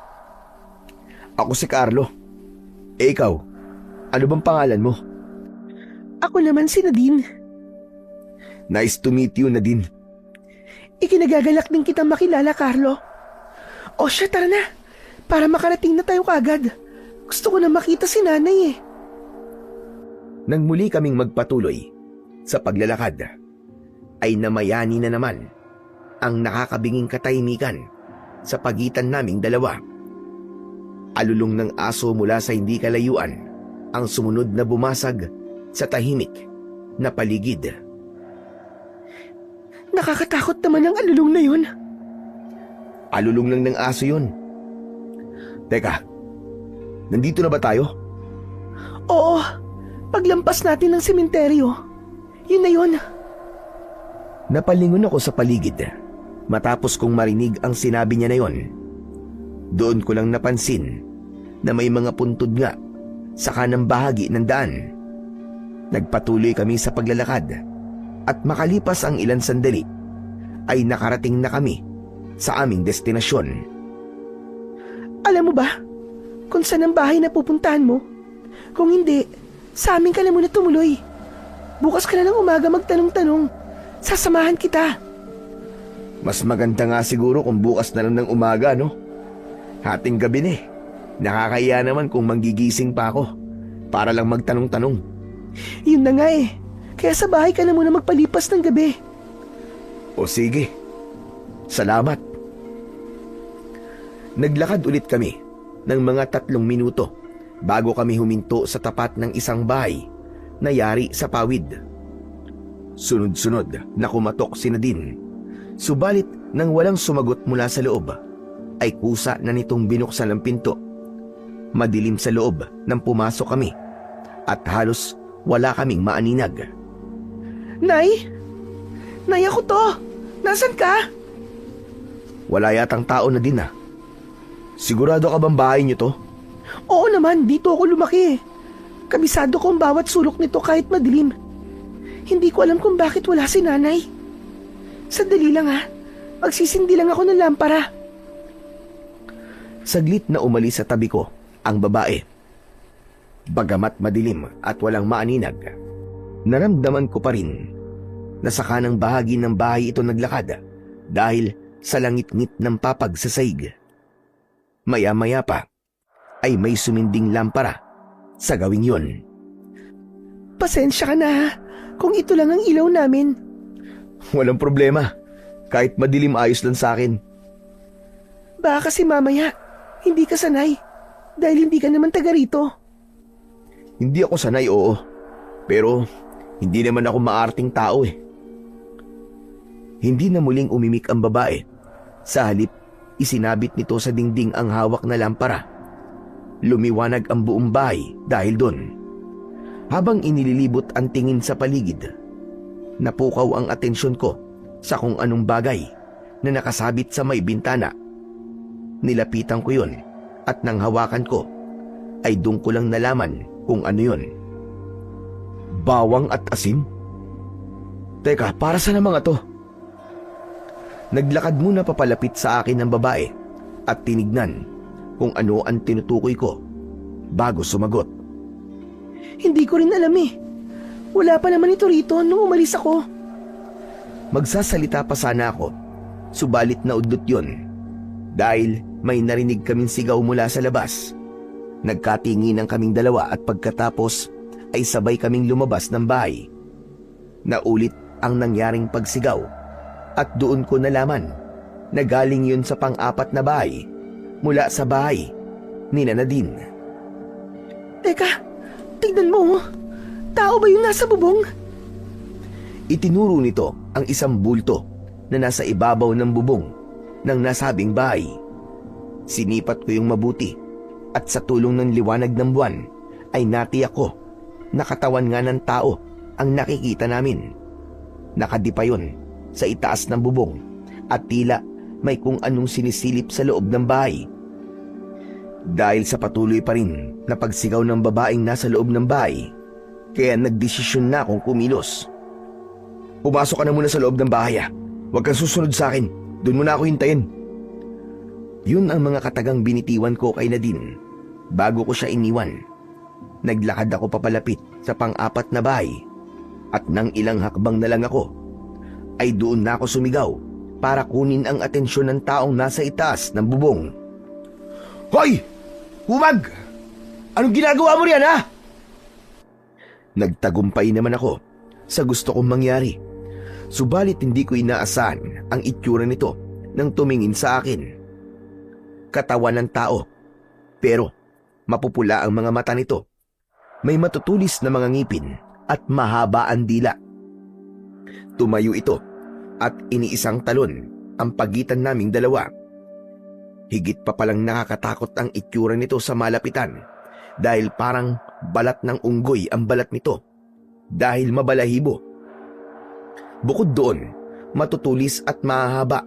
Ako si Carlo. Ikaw, ano bang pangalan mo? Ako naman si Nadine. Nice to meet you, Nadine. Ikinagagalak din kitang makilala, Carlo. O siya, tara na. Para makarating na tayo kagad. Gusto ko na makita si nanay Nang muli kaming magpatuloy sa paglalakad, ay namayani na naman ang nakakabinging katahimikan sa pagitan naming dalawa. Alulong ng aso mula sa hindi kalayuan ang sumunod na bumasag sa tahimik na paligid. Nakakatakot naman ang alulong na yun. Alulong lang ng aso yun. Teka, nandito na ba tayo? Oo, paglampas natin ng sementeryo. Yun na yun. Napalingon ako sa paligid matapos kong marinig ang sinabi niya na yon. Doon ko lang napansin na may mga puntod nga sa kanang bahagi ng daan. Nagpatuloy kami sa paglalakad at makalipas ang ilang sandali ay nakarating na kami sa aming destinasyon. Alam mo ba kung saan ang bahay na pupuntahan mo? Kung hindi, sa amin ka na muna tumuloy. Bukas ka na ng umaga magtanong-tanong. Sasamahan kita. Mas maganda nga siguro kung bukas na lang ng umaga, no? Hating gabi na eh. Nakakaya naman kung manggigising pa ako para lang magtanong-tanong. Yun na nga eh. Kaya sa bahay ka na muna magpalipas ng gabi. O sige. Salamat. Naglakad ulit kami ng mga 3 minuto bago kami huminto sa tapat ng isang bahay na yari sa pawid. Sunod-sunod na kumatok si Nadine. Subalit nang walang sumagot mula sa loob, ay kusa na nitong binuksan ang pinto. Madilim sa loob nang pumasok kami at halos wala kaming maaninag. Nay? Nay, ako to. Nasaan ka? Wala yatang tao na din ah. Sigurado ka bang bahay niyo to? Oo naman, dito ako lumaki. Kabisado ko ang bawat sulok nito kahit madilim. Hindi ko alam kung bakit wala si nanay. Sandali lang ha. Magsisindi lang ako ng lampara. Saglit na umalis sa tabi ko ang babae. Bagamat madilim at walang maaninag, naramdaman ko pa rin na sa kanang bahagi ng bahay ito naglakad dahil sa langit-ngit ng papagsasaig. Maya-maya pa ay may suminding lampara sa gawing yon. Pasensya ka na ha, kung ito lang ang ilaw namin. Walang problema. Kahit madilim ayos lang sa akin. Baka kasi mamaya, hindi ka sanay. Dahil hindi ka naman taga rito. Hindi ako sanay, oo. Pero hindi naman ako maarting tao eh. Hindi na muling umimik ang babae. Sa halip, isinabit nito sa dingding ang hawak na lampara. Lumiwanag ang buong bahay dahil doon. Habang inililibot ang tingin sa paligid, napukaw ang atensyon ko sa kung anong bagay na nakasabit sa may bintana. Nilapitan ko yun at nang hawakan ko ay doon ko lang nalaman kung ano yun. Bawang at asin? Teka, para saan ang mga to? Naglakad muna papalapit sa akin ng babae at tinignan kung ano ang tinutukoy ko bago sumagot. Hindi ko rin alam eh. Wala pa naman ito rito nung umalis ako. Magsasalita pa sana ako, subalit naudlot yun. Dahil may narinig kaming sigaw mula sa labas. Nagkatinginan kaming dalawa at pagkatapos ay sabay kaming lumabas ng bahay. Naulit ang nangyaring pagsigaw at doon ko nalaman na galing yun sa pang-4 na bahay mula sa bahay ni Nadine. Teka, tignan mo. Tao ba yung nasa bubong? Itinuro nito ang isang bulto na nasa ibabaw ng bubong ng nasabing bahay. Sinipat ko yung mabuti at sa tulong ng liwanag ng buwan ay natiyak ko na katawan nga ng tao ang nakikita namin. Nakadipa yun sa itaas ng bubong at tila may kung anong sinisilip sa loob ng bahay. Dahil sa patuloy pa rin na pagsigaw ng babaeng nasa loob ng bahay, kaya nagdesisyon na akong kumilos. Pumasok ka na muna sa loob ng bahay ah. Huwag kang susunod sa akin. Doon mo na ako hintayin. Yun ang mga katagang binitiwan ko kay Nadine bago ko siya iniwan. Naglakad ako papalapit sa pang-4 na bahay at nang ilang hakbang na lang ako ay doon na ako sumigaw para kunin ang atensyon ng taong nasa itaas ng bubong. Hoy! Humag! Anong ginagawa mo riyan, ha? Nagtagumpay naman ako sa gusto kong mangyari. Subalit hindi ko inaasahan ang itsura nito nang tumingin sa akin. Katawan ng tao, pero mapupula ang mga mata nito. May matutulis na mga ngipin at mahaba ang dila. Tumayo ito at iniisang talon ang pagitan naming dalawa. Higit pa palang nakakatakot ang itsura nito sa malapitan dahil parang balat ng unggoy ang balat nito dahil mabalahibo. Bukod doon, matutulis at mahahaba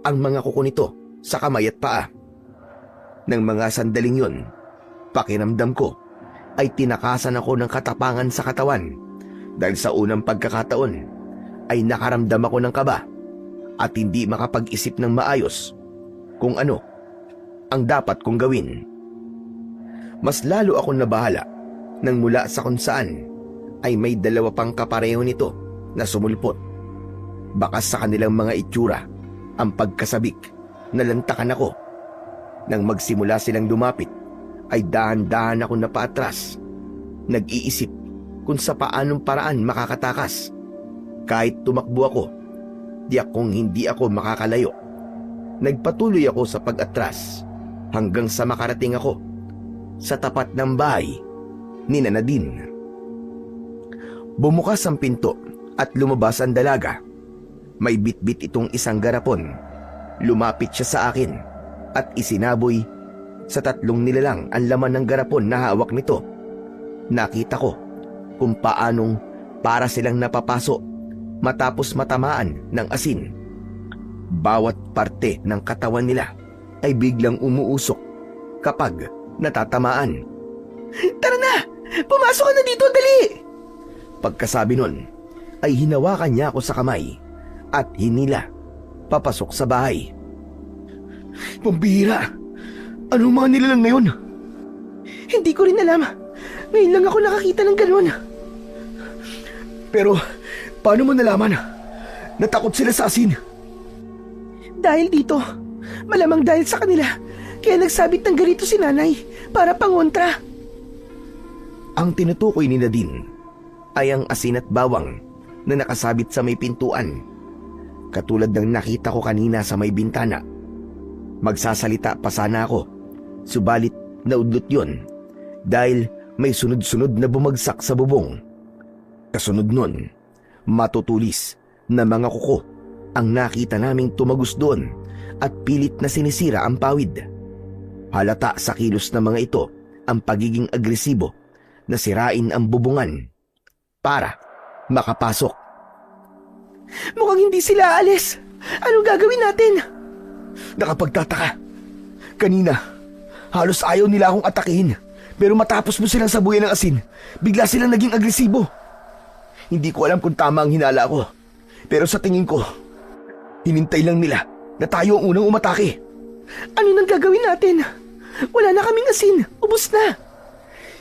ang mga kuko nito sa kamay at paa. Nang mga sandaling yun, pakiramdam ko ay tinakasan ako ng katapangan sa katawan dahil sa unang pagkakataon ay nakaramdam ako ng kaba at hindi makapag-isip ng maayos kung ano ang dapat kong gawin. Mas lalo akong nabahala nang mula sa kung saan ay may dalawa pang kapareho nito na sumulpot. Bakas sa kanilang mga itsura ang pagkasabik na lantakan ako. Nang magsimula silang lumapit ay dahan-dahan ako napaatras. Nag-iisip kung sa paanong paraan makakatakas. Kahit tumakbo ako, hindi ako makakalayo. Nagpatuloy ako sa pag-atras hanggang sa makarating ako sa tapat ng bahay ni Nadine. Bumukas ang pinto at lumabas ang dalaga. May bitbit itong isang garapon. Lumapit siya sa akin at isinaboy sa 3 nilalang ang laman ng garapon na hawak nito. Nakita ko kung paanong para silang napapaso matapos matamaan ng asin. Bawat parte ng katawan nila ay biglang umuusok kapag natatamaan. Tara na! Pumasok ka na dito, dali! Pagkasabi nun, ay hinawakan niya ako sa kamay at hinila papasok sa bahay. Pambihira! Anong mga nilalang ngayon? Hindi ko rin alam. Ngayon lang ako nakakita ng gano'n. Pero, paano mo nalaman? Natakot sila sa asin. Dahil dito. Malamang dahil sa kanila. Kaya nagsabit ng ganito si nanay para pangontra. Ang tinutukoy ni Nadine ay ang asin at bawang na nakasabit sa may pintuan. Katulad ng nakita ko kanina sa may bintana. Magsasalita pa sana ako, subalit naudlot yon dahil may sunod-sunod na bumagsak sa bubong. Kasunod nun, matutulis na mga kuko ang nakita naming tumagos doon at pilit na sinisira ang pawid. Halata sa kilos ng mga ito ang pagiging agresibo na sirain ang bubungan para makapasok. Mukhang hindi sila aalis. Anong gagawin natin? Nakapagtataka. Kanina, halos ayaw nila akong atakihin. Pero matapos mo silang sabuyan ng asin, bigla silang naging agresibo. Hindi ko alam kung tama ang hinala ko. Pero sa tingin ko, hinintay lang nila na tayo ang unang umatake. Ano nang gagawin natin? Wala na kaming asin. Ubus na.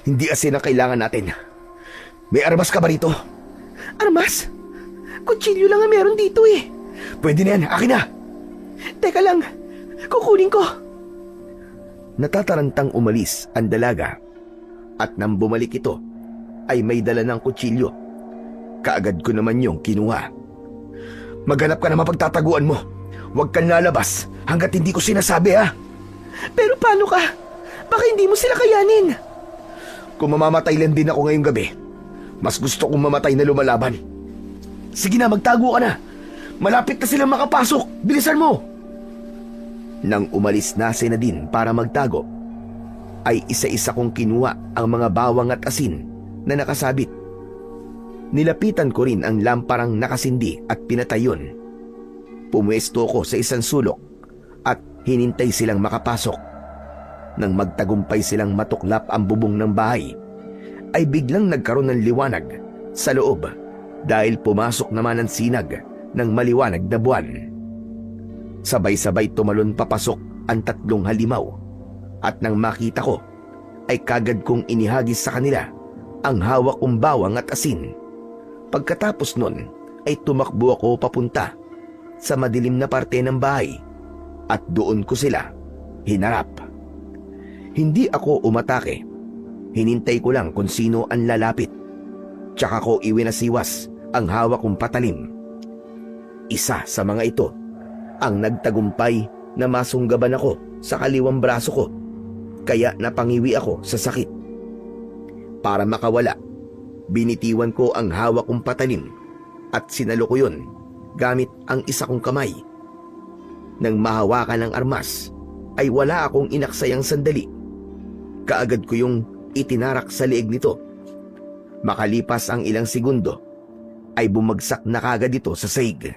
Hindi asin ang kailangan natin. May armas ka ba rito? Armas? Kutsilyo lang ang meron dito eh. Pwede na yan. Akin na. Teka lang. Kukunin ko. Natatarantang umalis ang dalaga at nang bumalik ito ay may dala ng kutsilyo. Kaagad ko naman yung kinuha. Maghanap ka na mapagtataguan mo. Huwag kang lalabas hanggat hindi ko sinasabi ha. Pero paano ka? Baka hindi mo sila kayanin. Kung mamamatay lang din ako ngayong gabi, mas gusto kong mamatay na lumalaban. Sige na, magtago ka na. Malapit na silang makapasok. Bilisan mo. Nang umalis na si Nadine para magtago, ay isa-isa kong kinuha ang mga bawang at asin na nakasabit. Nilapitan ko rin ang lamparang nakasindi at pinatay yun. Pumwesto ko sa isang sulok at hinintay silang makapasok. Nang magtagumpay silang matuklap ang bubong ng bahay, ay biglang nagkaroon ng liwanag sa loob dahil pumasok naman ang sinag ng maliwanag na buwan. Sabay-sabay tumalon papasok ang 3 halimaw at nang makita ko ay kagad kong inihagis sa kanila ang hawak kong bawang at asin. Pagkatapos nun ay tumakbo ako papunta sa madilim na parte ng bahay at doon ko sila hinarap. Hindi ako umatake. Hinintay ko lang kung sino ang lalapit. Tsaka ko iwinasiwas ang hawak kong patalim. Isa sa mga ito ang nagtagumpay na masunggaban ako sa kaliwang braso ko, kaya napangiwi ako sa sakit. Para makawala, binitiwan ko ang hawak kong patalim at sinalo ko yun gamit ang isa kong kamay. Nang mahawakan ng armas, ay wala akong inaksayang sandali. Kaagad ko yung itinarak sa liig nito. Makalipas ang ilang segundo, ay bumagsak na kagad ito sa saig.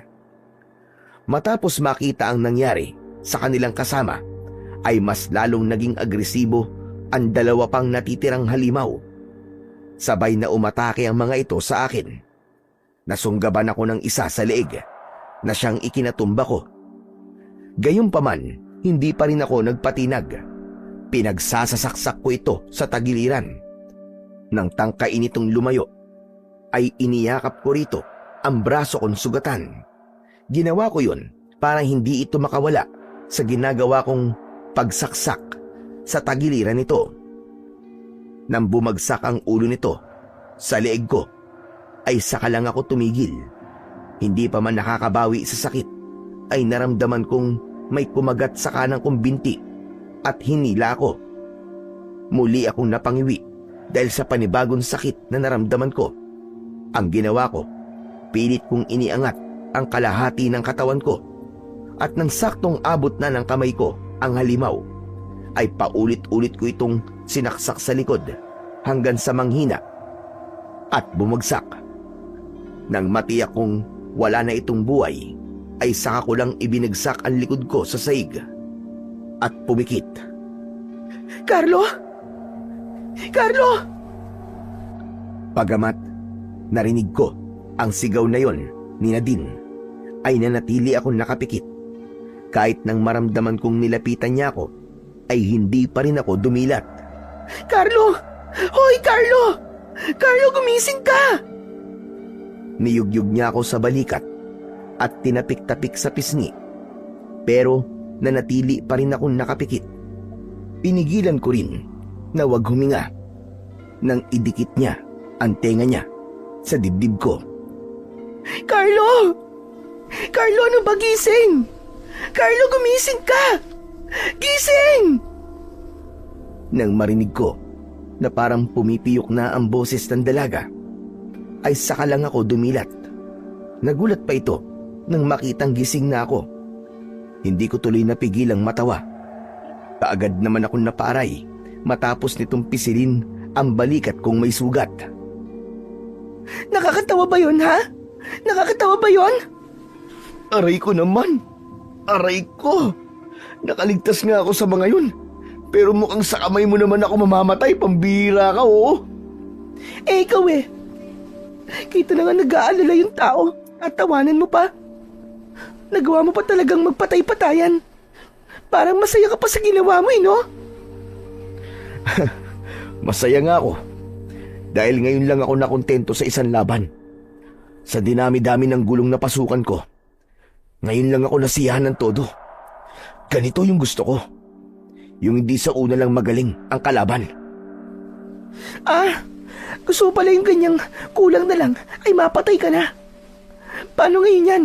Matapos makita ang nangyari sa kanilang kasama, ay mas lalong naging agresibo ang dalawa pang natitirang halimaw. Sabay na umatake ang mga ito sa akin. Nasunggaban ako ng isa sa leeg na siyang ikinatumba ko. Gayunpaman, hindi pa rin ako nagpatinag. Pinagsasasaksak ko ito sa tagiliran. Nang tangkain itong lumayo, ay iniyakap ko rito ang braso kong sugatan. Ginawa ko yun para hindi ito makawala sa ginagawa kong pagsaksak sa tagiliran nito. Nang bumagsak ang ulo nito sa leeg ko, ay saka lang ako tumigil. Hindi pa man nakakabawi sa sakit, ay naramdaman kong may kumagat sa kanang kong binti at hinila ako. Muli akong napangiwi dahil sa panibagong sakit na naramdaman ko. Ang ginawa ko, pilit kong iniangat ang kalahati ng katawan ko, at nang saktong abot na ng kamay ko ang halimaw, ay paulit-ulit ko itong sinaksak sa likod hanggang sa manghina at bumagsak. Nang matiyak kong wala na itong buhay, ay saka ko lang ibinagsak ang likod ko sa saig at pumikit. Carlo! Carlo! Pagamat narinig ko ang sigaw na yon ni Nadine, ay nanatili akong nakapikit. Kahit nang maramdaman kong nilapitan niya ako, ay hindi pa rin ako dumilat. Carlo! Hoy, Carlo! Carlo, gumising ka! Niyugyug niya ako sa balikat at tinapik-tapik sa pisngi. Pero nanatili pa rin akong nakapikit. Pinigilan ko rin na wag huminga nang idikit niya ang tenga niya sa dibdib ko. Carlo! Carlo, ano ba gising? Carlo, gumising ka! Gising! Nang marinig ko na parang pumipiyok na ang boses ng dalaga, ay saka lang ako dumilat. Nagulat pa ito nang makitang gising na ako. Hindi ko tuloy napigilang matawa. Kaagad naman akong napaaray matapos nitong pisilin ang balikat kong may sugat. Nakakatawa ba yun, ha? Nakakatawa ba yun? Aray ko naman! Aray ko! Nakaligtas nga ako sa mga yun. Pero mukhang sa kamay mo naman ako mamamatay, pambira ka, oo. Eh, ikaw eh. Kita na nga nag-aalala yung tao at tawanan mo pa. Nagawa mo pa talagang magpatay-patayan. Parang masaya ka pa sa ginawa mo, no? Masaya nga ako. Dahil ngayon lang ako nakontento sa isang laban. Sa dinami-dami ng gulong na pasukan ko, ngayon lang ako nasiyahan ng todo. Ganito yung gusto ko. Yung hindi sa una lang magaling ang kalaban. Ah, gusto pala yung ganyang kulang na lang ay mapatay ka na. Paano ngayon yan?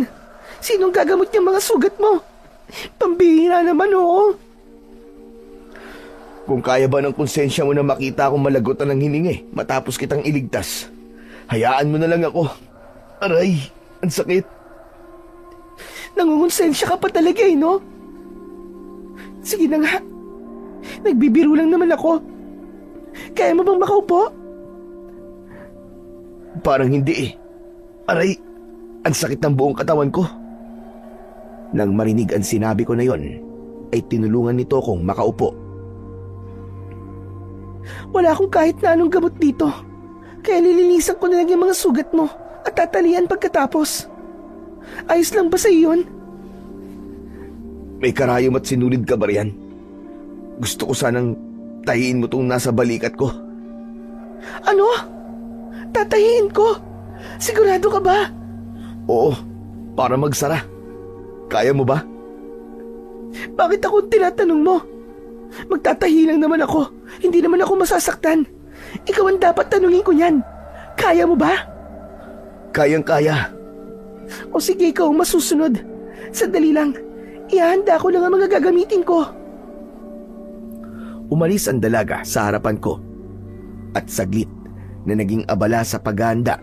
Sinong gagamot niyang mga sugat mo? Pambihira naman, oo. Kung kaya ba ng konsensya mo na makita akong malagotan ng hiningi matapos kitang iligtas, hayaan mo na lang ako. Aray, ang sakit. Nangungonsensya ka pa talaga eh, no? Sige na nga. Nagbibiro lang naman ako. Kaya mo bang makaupo? Parang hindi eh. Aray, ang sakit ng buong katawan ko. Nang marinig ang sinabi ko na yon, ay tinulungan nito akong makaupo. Wala akong kahit na anong gamot dito. Kaya nilinisan ko na lang yung mga sugat mo at tatalian pagkatapos. Ayos lang ba sa iyon? May karayom at sinulid ka ba riyan? Gusto ko sanang tahiin mo tong nasa balikat ko. Ano? Tatahiin ko? Sigurado ka ba? Oo, para magsara. Kaya mo ba? Bakit ako tinatanong mo? Magtatahi lang naman ako. Hindi naman ako masasaktan. Ikaw ang dapat tanungin ko niyan. Kaya mo ba? Kayang-kaya. O sige, ikaw ang masusunod. Sandali lang. Ihahanda ko lang ang mga gagamitin ko. Umalis ang dalaga sa harapan ko. At saglit na naging abala sa paghahanda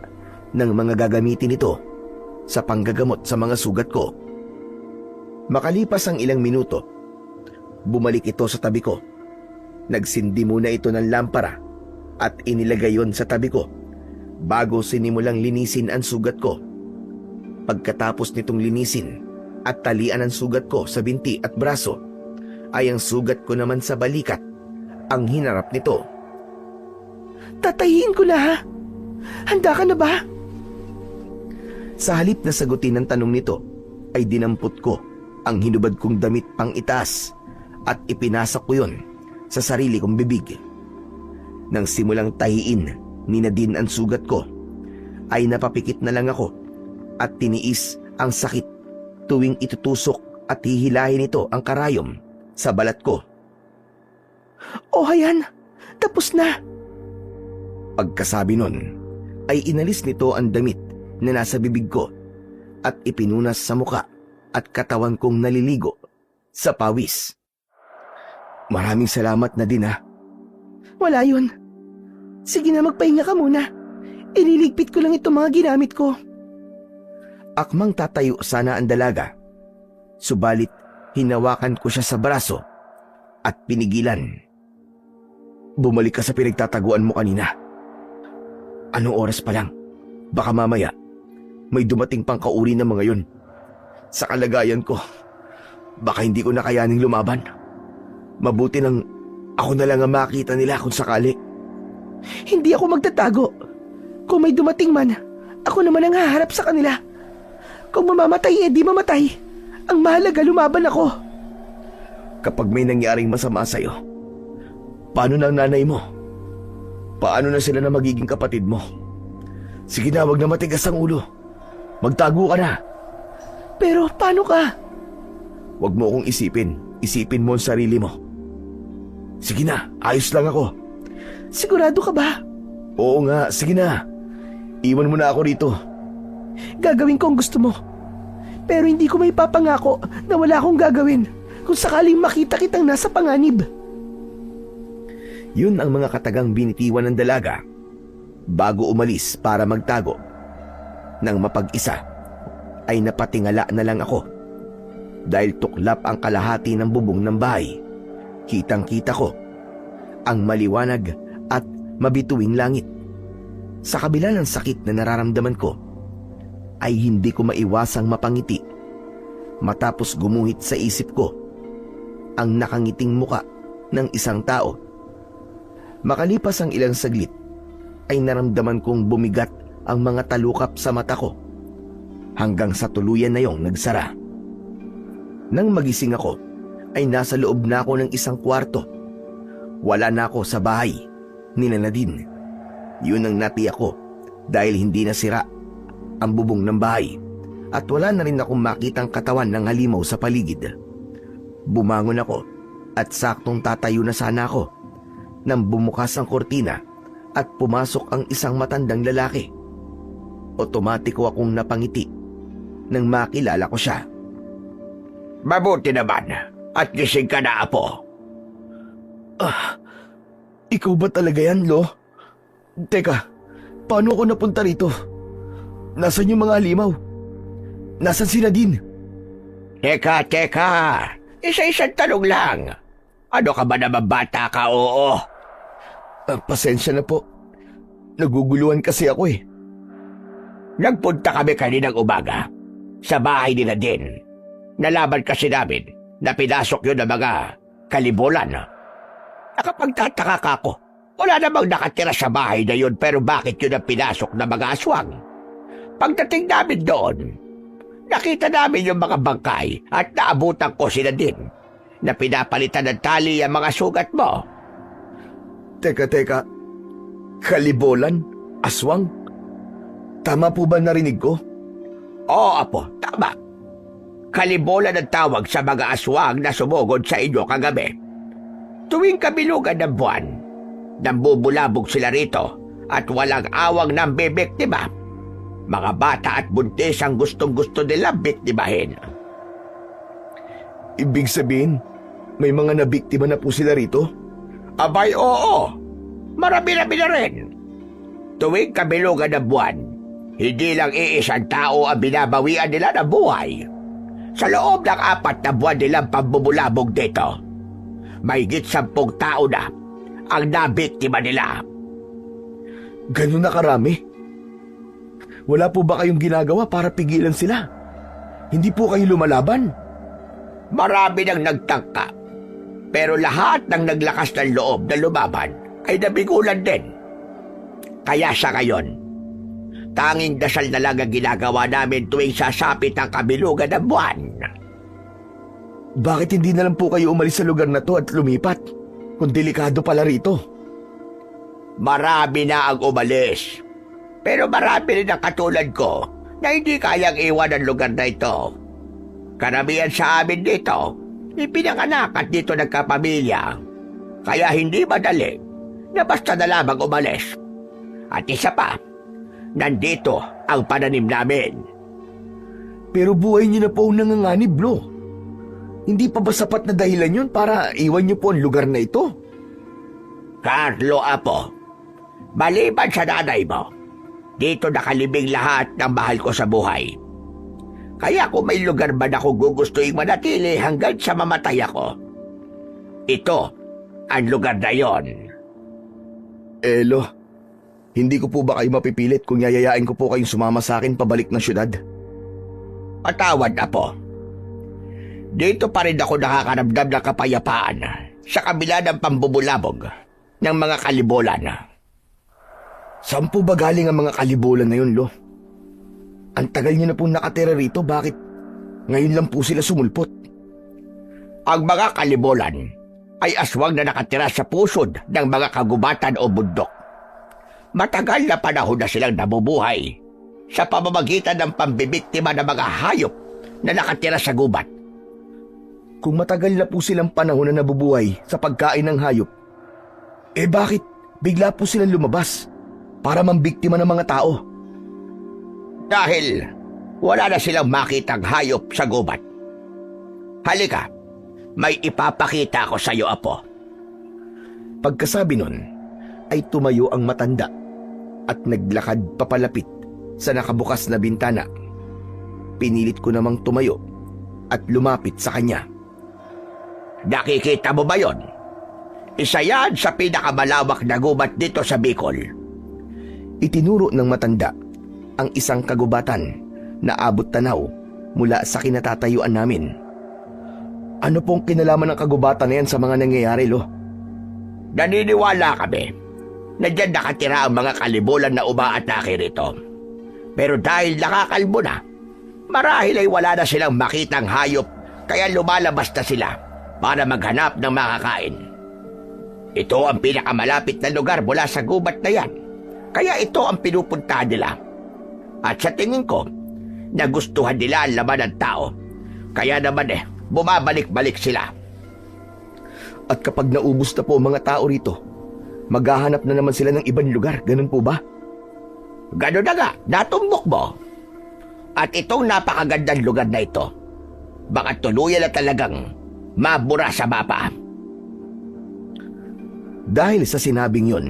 ng mga gagamitin nito sa panggagamot sa mga sugat ko. Makalipas ang ilang minuto, bumalik ito sa tabi ko. Nagsindi muna ito ng lampara at inilagay yon sa tabi ko bago sinimulang linisin ang sugat ko. Pagkatapos nitong linisin, at talian ng sugat ko sa binti at braso ay ang sugat ko naman sa balikat ang hinarap nito. Tatahiin ko na ha. Handa ka na ba? Sa halip na sagutin ang tanong nito, ay dinampot ko ang hinubad kong damit pang itaas at ipinasok ko yon sa sarili kong bibig. Nang simulang tahiin ni Nadine ang sugat ko, ay napapikit na lang ako at tiniis ang sakit tuwing itutusok at hihilahin ito ang karayom sa balat ko. O hayan, tapos na. Pagkasabi nun, ay inalis nito ang damit na nasa bibig ko at ipinunas sa muka at katawan kong naliligo sa pawis. Maraming salamat na din ha. Wala yun. Sige na, magpahinga ka muna. Ililigpit ko lang itong mga ginamit ko. Akmang tatayo sana ang dalaga, subalit hinawakan ko siya sa braso at pinigilan. Bumalik ka sa pinagtataguan mo kanina. Anong oras pa lang? Baka mamaya may dumating pang kauri ng mga yun. Sa kalagayan ko, baka hindi ko na kayaning lumaban. Mabuti nang ako na lang ang makita nila kung sakali. Hindi ako magtatago. Kung may dumating man, ako naman ang haharap sa kanila. Kung mamamatay, di mamatay. Ang mahalaga, lumaban ako. Kapag may nangyaring masama sa'yo, paano na ang nanay mo? Paano na sila na magiging kapatid mo? Sige na, wag na matigas ang ulo. Magtago ka na. Pero paano ka? Wag mo akong isipin. Isipin mo ang sarili mo. Sige na, ayos lang ako. Sigurado ka ba? Oo nga, sige na. Iwan mo na ako rito. Gagawin ko ang gusto mo. Pero hindi ko may papangako na wala akong gagawin kung sakaling makita kitang nasa panganib. Yun ang mga katagang binitiwan ng dalaga bago umalis para magtago. Nang mapag-isa, ay napatingala na lang ako dahil tuklap ang kalahati ng bubong ng bahay. Kitang-kita ko ang maliwanag at mabituing langit. Sa kabila ng sakit na nararamdaman ko, ay hindi ko maiwasang mapangiti matapos gumuhit sa isip ko ang nakangiting muka ng isang tao. Makalipas ang ilang saglit, ay naramdaman kong bumigat ang mga talukap sa mata ko hanggang sa tuluyan na yung nagsara. Nang magising ako, ay nasa loob na ako ng isang kwarto. Wala na ako sa bahay ni Nadine. Yun ang natiyak ko dahil hindi nasira ang bubong ng bahay at wala na rin akong makitang katawan ng halimaw sa paligid. Bumangon ako at saktong tatayo na sana ako nang bumukas ang kortina at pumasok ang isang matandang lalaki. Otomatiko akong napangiti nang makilala ko siya. Mabuti naman at gising ka na, apo. Ikaw ba talaga yan, Lo? Teka, paano ako napunta rito? Nasaan yung mga halimaw? Nasaan si Nadine? Teka. Isa-isang tanong lang. Ano ka ba naman, bata ka, oo? Pasensya na po. Naguguluhan kasi ako eh. Nagpunta kami kaninang umaga sa bahay ni Nadine. Nalaman kasi namin na pinasok yun ng mga kalibulan. Nakapagtataka ka ako. Wala namang nakatira sa bahay na yun, pero bakit yun ang pinasok ng mga aswang? Pagdating namin doon, nakita namin yung mga bangkay at naabutan ko si Nadine na pinapalitan ng tali ang mga sugat mo. Teka. Kalibolan? Aswang? Tama po ba narinig ko? Oo, apo, tama. Kalibolan ang tawag sa mga aswang na sumugod sa inyo kagabi. Tuwing kabilugan ng buwan, nambubulabog sila rito at walang awang ng bibiktima. Mga bata at buntis ang gustong-gusto nila biktimahin. Ibig sabihin, may mga nabiktima na po sila rito? Abay, oo. Marami-rami na rin. Tuwing kabilugan ng buwan, hindi lang iisang tao ang binabawian nila ng buhay. Sa loob ng 4 na buwan nilang pambubulabog dito, mahigit 10 tao na ang nabiktima nila. Ganun na karami? Wala po ba kayong ginagawa para pigilan sila? Hindi po kayo lumalaban? Marami nang nagtangka. Pero lahat ng naglakas ng loob na lumaban ay nabigulan din. Kaya sa ngayon, tanging dasal na lang ang ginagawa namin tuwing sasapit ang kabilugan ng buwan. Bakit hindi na lang po kayo umalis sa lugar na to at lumipat? Kung delikado pala rito. Marami na ang umalis. Pero marami rin ang katulad ko na hindi kayang iwan ang lugar na ito. Karamihan sa amin dito, ipinanganak at dito nagkapamilya. Kaya hindi madali na basta na lamang umalis. At isa pa, nandito ang pananim namin. Pero buhay niyo na po ang nanganganib, Lo. Hindi pa ba sapat na dahilan yun para iwan niyo po ang lugar na ito? Carlo Apo, maliban sa nanay mo, dito nakalibing lahat ng mahal ko sa buhay. Kaya kung may lugar man ako gugustuhin manatili hanggang sa mamatay ako, ito ang lugar na yon. Lo, hindi ko po ba kayo mapipilit kung yayayain ko po kayong sumama sa akin pabalik ng syudad? Patawad, Apo. Dito pa rin ako nakakaramdam ng kapayapaan sa kabila ng pambubulabog ng mga kalibolan. Saan po ba galing ang mga kalibolan na yun, Lo? Ang tagal niyo na pong nakatira rito, bakit ngayon lang po sila sumulpot? Ang mga kalibolan ay aswang na nakatira sa pusod ng mga kagubatan o bundok. Matagal na panahon na silang nabubuhay sa pamamagitan ng pambibiktima ng mga hayop na nakatira sa gubat. Kung matagal na po silang panahon na nabubuhay sa pagkain ng hayop, bakit bigla po silang lumabas para mambiktima ng mga tao? Dahil wala na silang makitang hayop sa gubat. Halika, may ipapakita ko sa iyo, Apo. Pagkasabi nun, ay tumayo ang matanda at naglakad papalapit sa nakabukas na bintana. Pinilit ko namang tumayo at lumapit sa kanya. Nakikita mo ba yon? Isa yan sa pinakamalawak na gubat dito sa Bicol. Itinuro ng matanda ang isang kagubatan na abot tanaw mula sa kinatatayuan namin. Ano pong kinalaman ng kagubatan na yan sa mga nangyayari, Lo? Naniniwala kami na dyan nakatira ang mga kalibulan na umaatake rito. Pero dahil nakakalbo na, marahil ay wala na silang makitang hayop kaya lumalabas na sila para maghanap ng makakain. Ito ang pinakamalapit na lugar mula sa gubat na yan, kaya ito ang pinupuntahan nila. At sa tingin ko, nagustuhan nila ang laman ng tao, kaya naman bumabalik-balik sila. At kapag naubos na po ang mga tao rito, maghahanap na naman sila ng ibang lugar, ganun po ba? Ganun na nga, natumbok mo. At itong napakagandang lugar na ito, baka tuluyan na talagang mabura sa mapa. Dahil sa sinabing yon,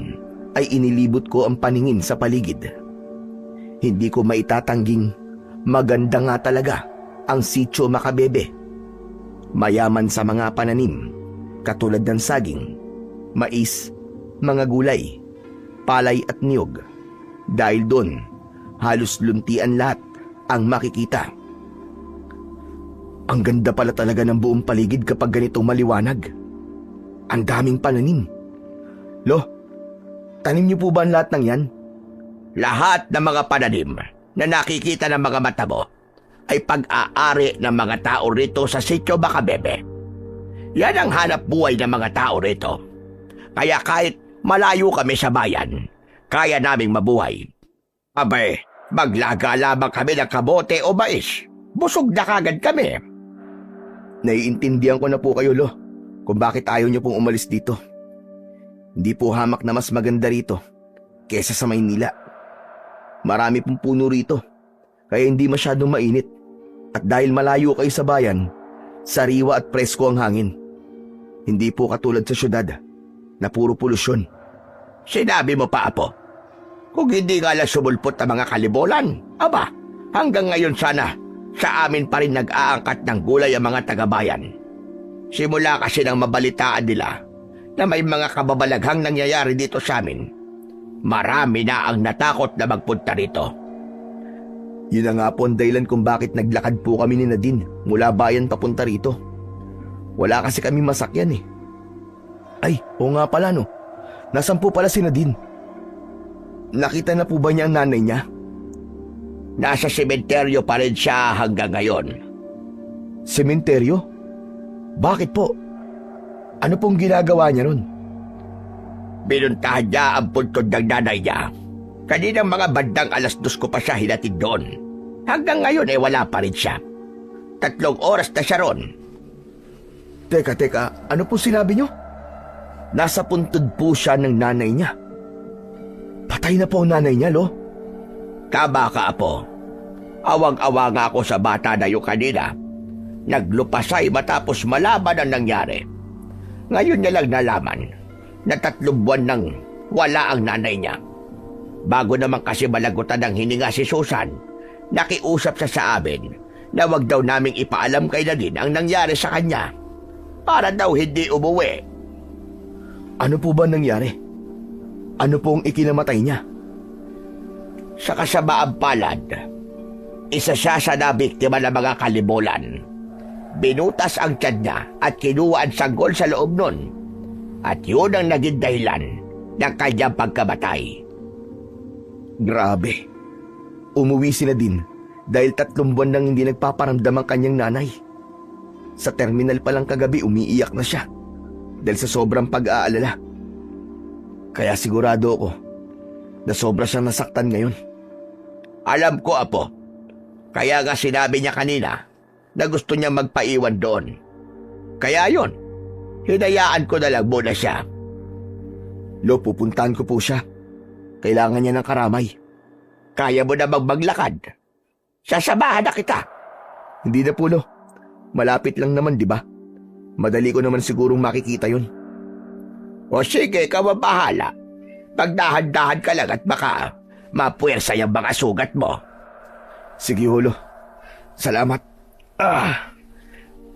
ay inilibot ko ang paningin sa paligid. Hindi ko maitatangging maganda nga talaga ang Sitio Macabebe. Mayaman sa mga pananim, katulad ng saging, mais, mga gulay, palay at niyog. Dahil doon, halos luntian lahat ang makikita. Ang ganda pala talaga ng buong paligid kapag ganitong maliwanag. Ang daming pananim. Lo, tanim niyo po ba ang lahat ng yan? Lahat ng mga pananim na nakikita ng mga mata mo ay pag-aari ng mga tao rito sa Sitio Macabebe. Yan ang hanap buhay ng mga tao rito. Kaya kahit malayo kami sa bayan, kaya naming mabuhay. Abay, maglaga lamang kami ng kabote o mais. Busog na kagad kami. Naiintindihan ko na po kayo, Lo, kung bakit ayaw niyo pong umalis dito. Hindi po hamak na mas maganda rito kesa sa Maynila. Marami pong puno rito, kaya hindi masyadong mainit. At dahil malayo kayo sa bayan, sariwa at presko ang hangin. Hindi po katulad sa syudad na puro polusyon. Sinabi mo pa, Apo. Kung hindi nga lang sumulpot ang mga kalibolan, aba, hanggang ngayon sana, sa amin pa rin nag-aangkat ng gulay ang mga tagabayan. Simula kasi nang mabalitaan nila na may mga kababalaghang nangyayari dito sa amin, marami na ang natakot na magpunta rito. Yun na nga po ang dahilan kung bakit naglakad po kami ni Nadine mula bayan papunta rito. Wala kasi kami masakyan eh. Ay, oo nga pala no. Nasaan po pala si Nadine? Nakita na po ba niya ang nanay niya? Nasa sementeryo pa rin siya hanggang ngayon. Sementeryo? Bakit po? Ano pong ginagawa niya ron? Binuntahan niya ang puntod ng nanay niya. Kaninang mga bandang 2:00 ko pa siya hinatid doon. Hanggang ngayon wala pa rin siya. 3 oras na siya ron. Teka, ano po sinabi niyo? Nasa puntod po siya ng nanay niya. Patay na po ang nanay niya, lo. Tama ka, Apo. Awang-awa nga ako sa bata na yung kanina. Naglupasay matapos malaman ang nangyari. Ngayon niya lang nalaman na 3 buwan nang wala ang nanay niya. Bago naman kasi malagutan ng hininga si Susan, nakiusap siya sa amin na wag daw naming ipaalam kay Nadine ang nangyari sa kanya para daw hindi umuwi. Ano po ba nangyari? Ano pong ikinamatay niya? Sa kasamaang palad, isa siya sa nabiktima ng mga kalibulan. Binutas ang tiyan niya at kinuha ang sanggol sa loob nun. At yun ang naging dahilan ng kanyang pagkamatay. Grabe. Umuwi si Nadine dahil 3 buwan nang hindi nagpaparamdam ang kanyang nanay. Sa terminal pa lang kagabi umiiyak na siya dahil sa sobrang pag-aalala. Kaya sigurado ako na sobra siyang nasaktan ngayon. Alam ko, Apo. Kaya nga sinabi niya kanina na gusto niya magpaiwan doon. Kaya yon, hinayaan ko na lang muna siya. Lo, pupuntahan ko po siya. Kailangan niya ng karamay. Kaya mo na maglakad. Sasamahan na kita. Hindi na po, Lo. Malapit lang naman, di ba? Madali ko naman sigurong makikita yon. O sige, ikaw ang bahala. Pagdahan-dahan ka lang at baka mapuwersa yung mga sugat mo. Sige, Holo. Salamat.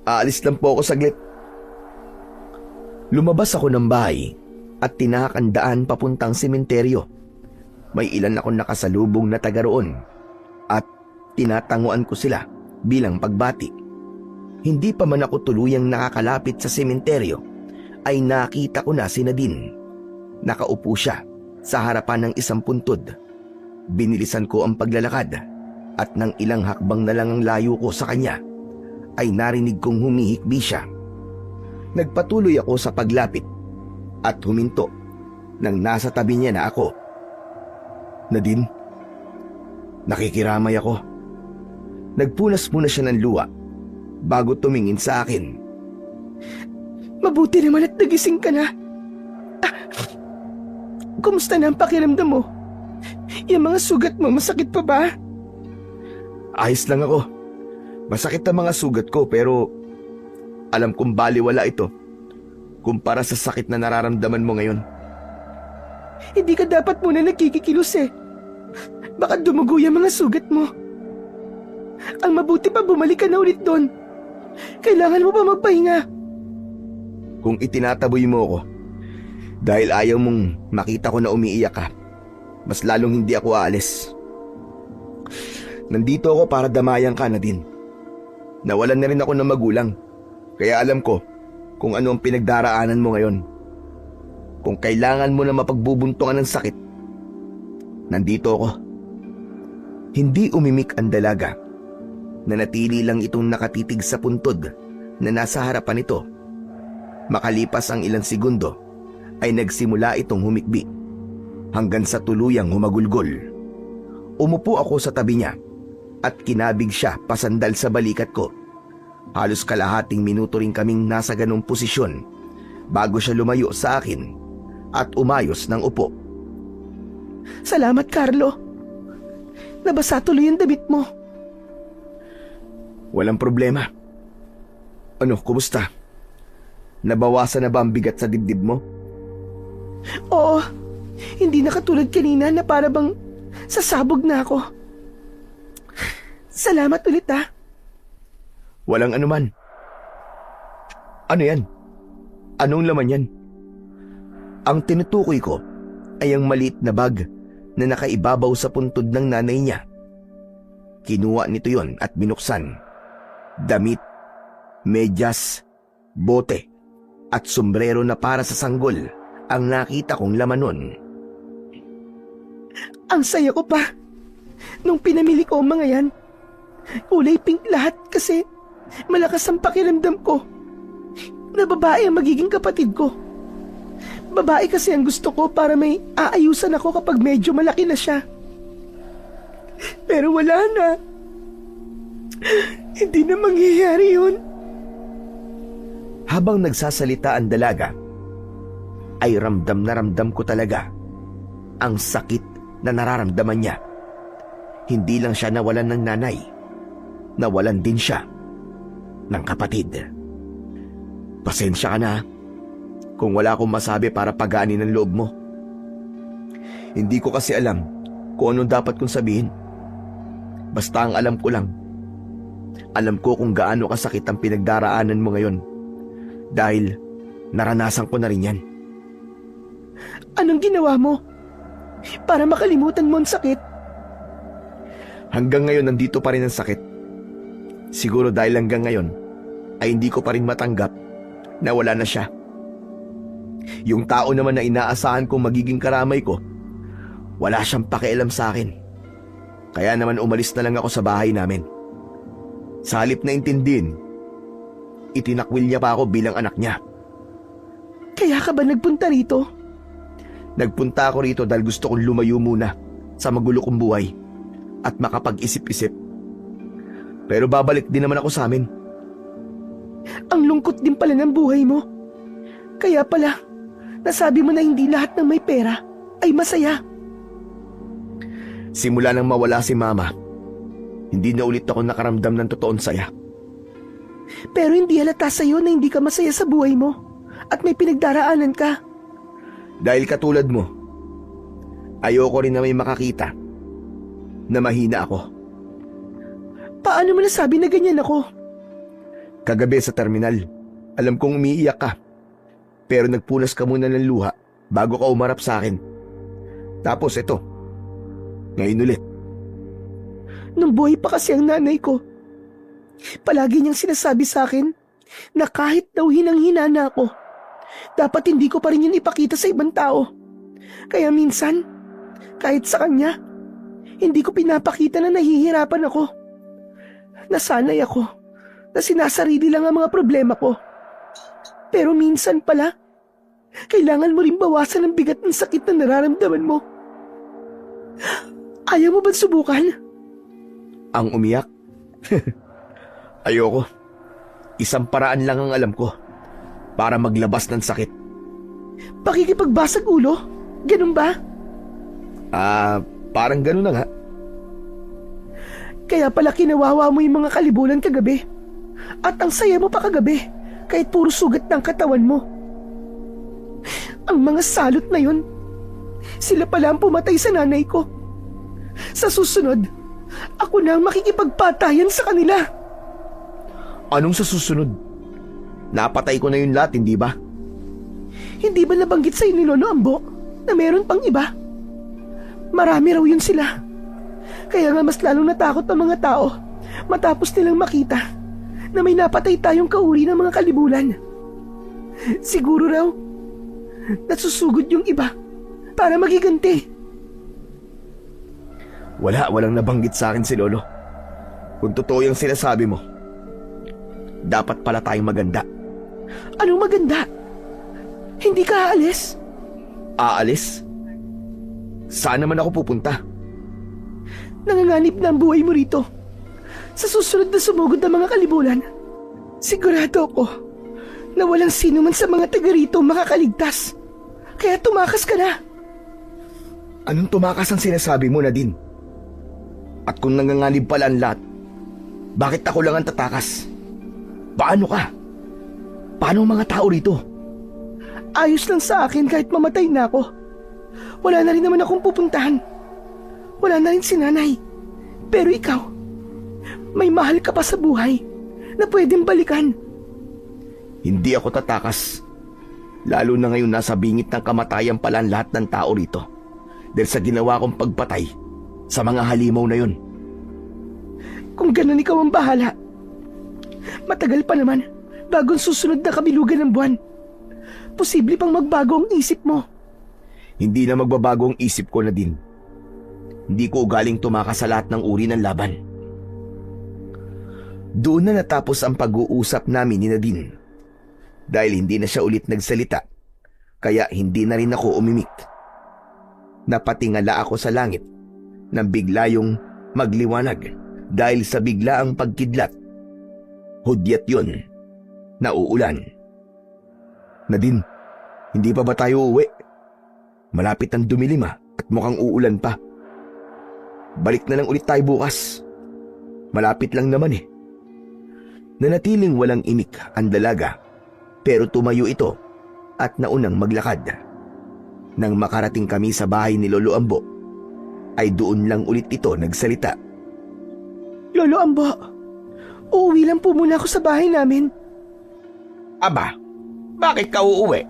Aalis lang po ako saglit. Lumabas ako ng bahay at tinahak ang daan papuntang sementeryo. May ilan akong nakasalubong na taga roon at tinatanguan ko sila bilang pagbati. Hindi pa man ako tuluyang nakakalapit sa sementeryo ay nakita ko na si Nadine. Nakaupo siya sa harapan ng isang puntod. Binilisan ko ang paglalakad at nang ilang hakbang na lang ang layo ko sa kanya ay narinig kong humihikbi siya. Nagpatuloy ako sa paglapit at huminto nang nasa tabi niya na ako. Nadine, nakikiramay ako. Nagpunas muna siya ng luha bago tumingin sa akin. Mabuti naman at nagising ka na. Kumusta na ang pakiramdam mo? Yung mga sugat mo, masakit pa ba? Ayos lang ako. Masakit ang mga sugat ko pero alam kong baliwala ito kumpara sa sakit na nararamdaman mo ngayon. Hindi ka dapat muna nagkikikilos eh. Baka dumugo yung mga sugat mo. Ang mabuti pa bumalik ka na ulit doon. Kailangan mo pa magpahinga. Kung itinataboy mo ako dahil ayaw mong makita ko na umiiyak ka, mas lalong hindi ako aalis. Nandito ako para damayan ka, Nadine. Nawalan na rin ako ng magulang, kaya alam ko kung ano ang pinagdaraanan mo ngayon. Kung kailangan mo na mapagbubuntungan ng sakit, nandito ako. Hindi umimik ang dalaga. Nanatili lang itong nakatitig sa puntod na nasa harapan nito. Makalipas ang ilang segundo, ay nagsimula itong humikbi hanggang sa tuluyang humagulgol. Umupo ako sa tabi niya at kinabig siya pasandal sa balikat ko. Halos kalahating minuto rin kaming nasa ganong posisyon bago siya lumayo sa akin at umayos ng upo. Salamat, Carlo. Nabasa tuloy ang damit mo. Walang problema. Ano, kumusta? Nabawasan na ba ang bigat sa dibdib mo? Oo, hindi na katulad kanina na para bang sasabog na ako. Salamat ulit ah. Walang anuman. Ano yan? Anong laman yan? Ang tinutukoy ko ay ang maliit na bag na nakaibabaw sa puntod ng nanay niya. Kinuha nito yon at binuksan. Damit, medyas, bote, at sombrero na para sa sanggol ang nakita kong laman nun. Ang saya ko pa. Nung pinamili ko ang mga yan, kulay pink lahat kasi malakas ang pakiramdam ko na babae ang magiging kapatid ko. Babae kasi ang gusto ko para may aayusan ako kapag medyo malaki na siya. Pero wala na. Hindi na mangyayari yun. Habang nagsasalita ang dalaga, ay ramdam na ramdam ko talaga ang sakit na nararamdaman niya. Hindi lang siya nawalan ng nanay, nawalan din siya ng kapatid. Pasensya ka na kung wala akong masabi para pagaanin ang loob mo. Hindi ko kasi alam kung anong dapat kong sabihin. Basta ang alam ko lang, alam ko kung gaano kasakit ang pinagdaraanan mo ngayon dahil naranasan ko na rin yan. Anong ginawa mo para makalimutan mo ang sakit? Hanggang ngayon nandito pa rin ang sakit. Siguro dahil hanggang ngayon ay hindi ko pa rin matanggap na wala na siya. Yung tao naman na inaasahan kong magiging karamay ko, wala siyang pakialam sa akin. Kaya naman umalis na lang ako sa bahay namin. Sa halip na intindihin, itinakwil niya pa ako bilang anak niya. Kaya ka ba nagpunta rito? Nagpunta ako rito dahil gusto kong lumayo muna sa magulo kong buhay at makapag-isip-isip. Pero babalik din naman ako sa amin. Ang lungkot din pala ng buhay mo. Kaya pala, nasabi mo na hindi lahat ng may pera ay masaya. Simula nang mawala si Mama, hindi na ulit ako nakaramdam ng totoong saya. Pero hindi halata sa'yo na hindi ka masaya sa buhay mo at may pinagdaraanan ka. Dahil katulad mo, ayoko rin na may makakita na mahina ako. Paano mo nasabi na ganyan ako? Kagabi sa terminal, alam kong umiiyak ka. Pero nagpunas ka muna ng luha bago ka umarap sa akin. Tapos ito, ngayon ulit. Nung buhay pa kasi ang nanay ko, palagi niyang sinasabi sa akin na kahit daw hinang-hina na ako, dapat hindi ko pa rin yun ipakita sa ibang tao. Kaya minsan, kahit sa kanya, hindi ko pinapakita na nahihirapan ako. Nasanay ako na sinasarili lang ang mga problema ko. Pero minsan pala, kailangan mo rin bawasan ang bigat ng sakit na nararamdaman mo. Ayaw mo ba subukan? Ang umiyak? Ayoko. Isang paraan lang ang alam ko para maglabas ng sakit. Pakikipagbasag ulo? Ganun ba? Parang ganun na nga. Kaya pala kinawawa mo yung mga kalibulan kagabi. At ang saya mo pa kagabi, kahit puro sugat ng katawan mo. Ang mga salot na yun, sila pala ang pumatay sa nanay ko. Sa susunod, ako na ang makikipagpatayan sa kanila. Anong sa susunod? Napatay ko na yun lahat, hindi ba? Hindi ba nabanggit sa'yo ni Lolo Ambo na meron pang iba? Marami raw yun sila. Kaya nga mas lalong natakot ang mga tao matapos nilang makita na may napatay tayong kauri ng mga kalibulan. Siguro raw, nasusugod yung iba para magiganti. Walang nabanggit sa akin si Lolo. Kung totoo yung sinasabi mo, dapat pala tayong maganda. Anong maganda? Hindi ka aalis? Aalis? Saan naman ako pupunta? Nanganganib na ang buhay mo rito. Sa susunod na sumugod ng mga kalibulan, sigurado ako na walang sino man sa mga taga rito makakaligtas. Kaya tumakas ka na. Anong tumakas ang sinasabi mo, Nadine? At kung nanganganib pala ang lahat, bakit ako lang ang tatakas? Paano ka? Paano ang mga tao rito? Ayos lang sa akin kahit mamatay na ako. Wala na rin naman akong pupuntahan. Wala na rin si nanay. Pero ikaw, may mahal ka pa sa buhay na pwedeng balikan. Hindi ako tatakas. Lalo na ngayon nasa bingit ng kamatayan pala ang lahat ng tao rito. Dahil sa ginawa kong pagpatay sa mga halimaw na yun. Kung ganun ikaw ang bahala. Matagal pa naman bagong susunod na kabilugan ng buwan. Posible pang magbago ang isip mo. Hindi na magbabago ang isip ko, Nadine. Hindi ko ugaling tumakas sa lahat ng uri ng laban. Doon na natapos ang pag-uusap namin ni Nadine. Dahil hindi na siya ulit nagsalita, kaya hindi na rin ako umimik. Napatingala ako sa langit nang bigla yung magliwanag dahil sa biglaang pagkidlat. Hudyat yun, nauulan. Nadine, hindi pa ba tayo uuwi? Malapit ang dumilim at mukhang uulan pa. Balik na lang ulit tayo bukas. Malapit lang naman eh. Nanatiling walang imik ang dalaga, pero tumayo ito at naunang maglakad. Nang makarating kami sa bahay ni Lolo Ambo, ay doon lang ulit ito nagsalita. Lolo Ambo, uuwi lang po muna ako sa bahay namin. Aba, bakit ka uuwi?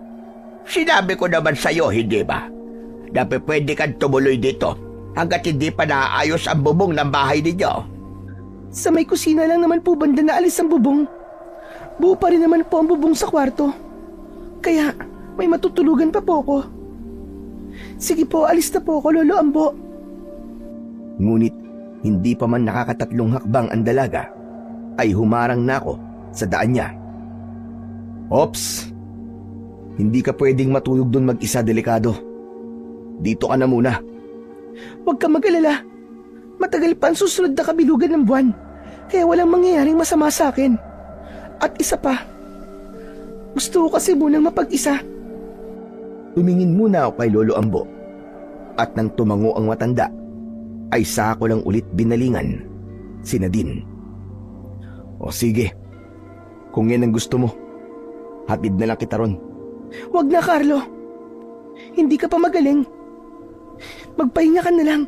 Sinabi ko naman sa'yo, hindi ba? Dapat pwede kang tumuloy dito hanggat hindi pa naayos ang bubong ng bahay ninyo. Sa may kusina lang naman po banda na alis ang bubong. Buo pa rin naman po ang bubong sa kwarto. Kaya may matutulugan pa po ako. Sige po, alis na po ako, Lolo Ambo. Ngunit hindi pa man nakakatatlong hakbang ang dalaga, ay humarang na ako sa daan niya. Ops! Hindi ka pwedeng matulog doon mag-isa, delikado. Dito ka na muna. Huwag ka mag-alala. Matagal pa ang susunod na kabilugan ng buwan. Kaya walang mangyayaring masama sa akin. At isa pa, gusto ko kasi munang mapag-isa. Tumingin muna ako kay Lolo Ambo. At nang tumango ang matanda, ay saka ko lang ulit binalingan si Nadine. O sige, kung yan ang gusto mo, hatid na lang kita ron. Huwag na, Carlo. Hindi ka pa magaling. Magpahinga ka na lang.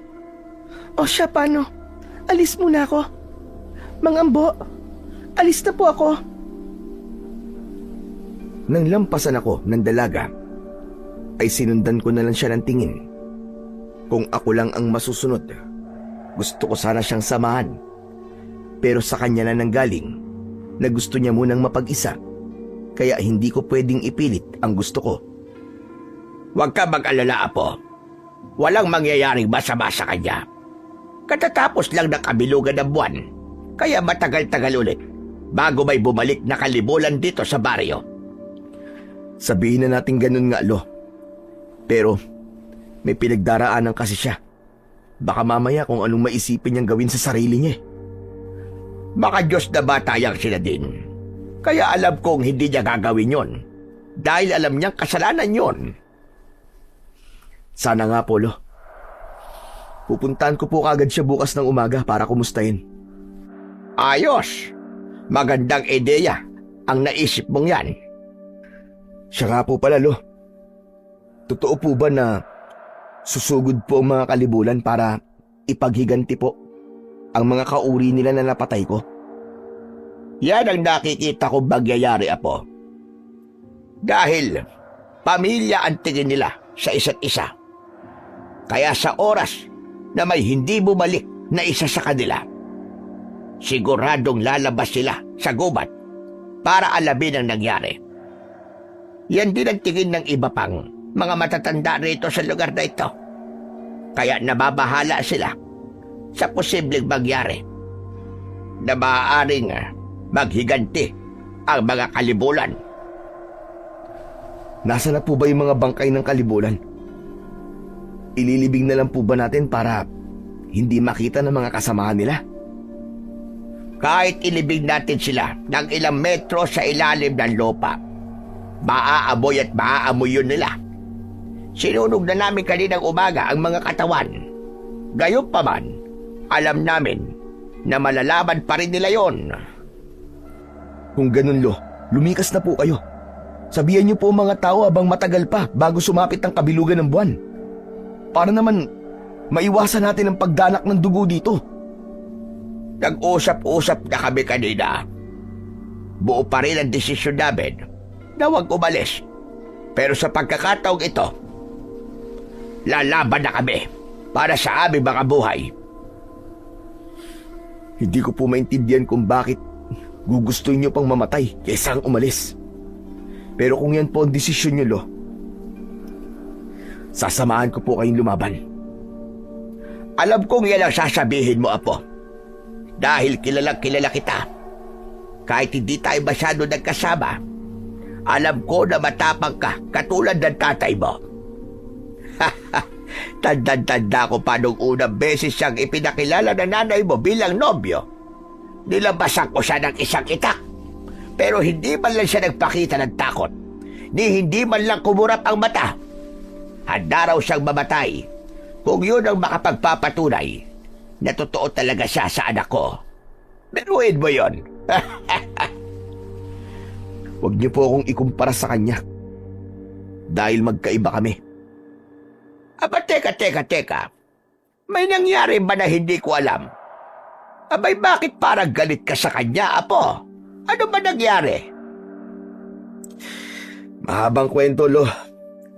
O siya, paano? Alis muna ako. Mang Ambo, alis na po ako. Nang lampasan ako ng dalaga, ay sinundan ko na lang siya ng tingin. Kung ako lang ang masusunod, gusto ko sana siyang samahan. Pero sa kanya na nanggaling na gusto niya munang mapag-isa, kaya hindi ko pwedeng ipilit ang gusto ko. Huwag ka mag-alala, Apo. Walang mangyayaring masama sa kanya. Katatapos lang ng kabilugan ng buwan, kaya matagal-tagal ulit bago may bumalik na kalibulan dito sa baryo. Sabihin na natin ganun nga, Lo. Pero may pinagdaraanan kasi siya. Baka mamaya kung anong maisipin niyang gawin sa sarili niya. Baka Diyos na batayang sila din. Kaya alam kong hindi niya gagawin yon. Dahil alam niyang kasalanan yon. Sana nga po, Lo. Pupuntahan ko po kagad siya bukas ng umaga para kumustahin. Ayos! Magandang ideya ang naisip mong yan. Siya nga po pala, Lo. Totoo po ba na susugod po ang mga kalibulan para ipaghiganti po ang mga kauri nila na napatay ko? Yan ang nakikita kong magyayari, Apo. Dahil pamilya ang tingin nila sa isa't isa. Kaya sa oras na may hindi bumalik na isa sa kanila, siguradong lalabas sila sa gubat para alamin ang nangyari. Yan din ang tingin ng iba pang mga matatanda rito sa lugar na ito. Kaya nababahala sila sa posibleng mangyari na maaaring maghiganti ang mga kalibulan. Nasa na po ba yung mga bangkay ng kalibulan? Ililibing na lang po ba natin para hindi makita ng mga kasamahan nila? Kahit ilibing natin sila ng ilang metro sa ilalim ng lupa, maaamoy at maaamoy yun nila. Sinunog na namin kaninang umaga ang mga katawan. Gayunpaman, alam namin na malalaman pa rin nila yon. Kung ganun, Lo, lumikas na po kayo. Sabihan niyo po mga tao habang matagal pa bago sumapit ang kabilugan ng buwan. Para naman maiwasan natin ang pagdanak ng dugo dito. Nag-usap-usap na kami kanina. Buo pa rin ang desisyon namin na huwag umalis. Pero sa pagkakataong ito, lalaban na kami para sa aming mga buhay. Hindi ko po maintindihan kung bakit gugustuhin niyo pang mamatay kaysa ang umalis. Pero kung yan po ang desisyon niyo, Lo, sasamahan ko po kayong lumaban. Alam kong yan ang sasabihin mo, Apo. Dahil kilala kita. Kahit hindi tayo masyado nagkasama, alam ko na matapang ka katulad ng tatay mo. Tanda-tanda ko pa nung unang beses siyang ipinakilala ng nanay mo bilang nobyo. Nilabasan ko siya ng isang itak. Pero hindi man lang siya nagpakita ng takot. Ni hindi man lang kumurap ang mata. Handa raw siyang mamatay kung yun ang makapagpapatunay na totoo talaga siya sa anak ko. Biruin mo yun. Huwag niyo po akong ikumpara sa kanya. Dahil magkaiba kami. Aba, teka. May nangyari ba na hindi ko alam? Abay, bakit parang galit ka sa kanya, Apo? Ano ba nangyari? Mahabang kwento, Lo.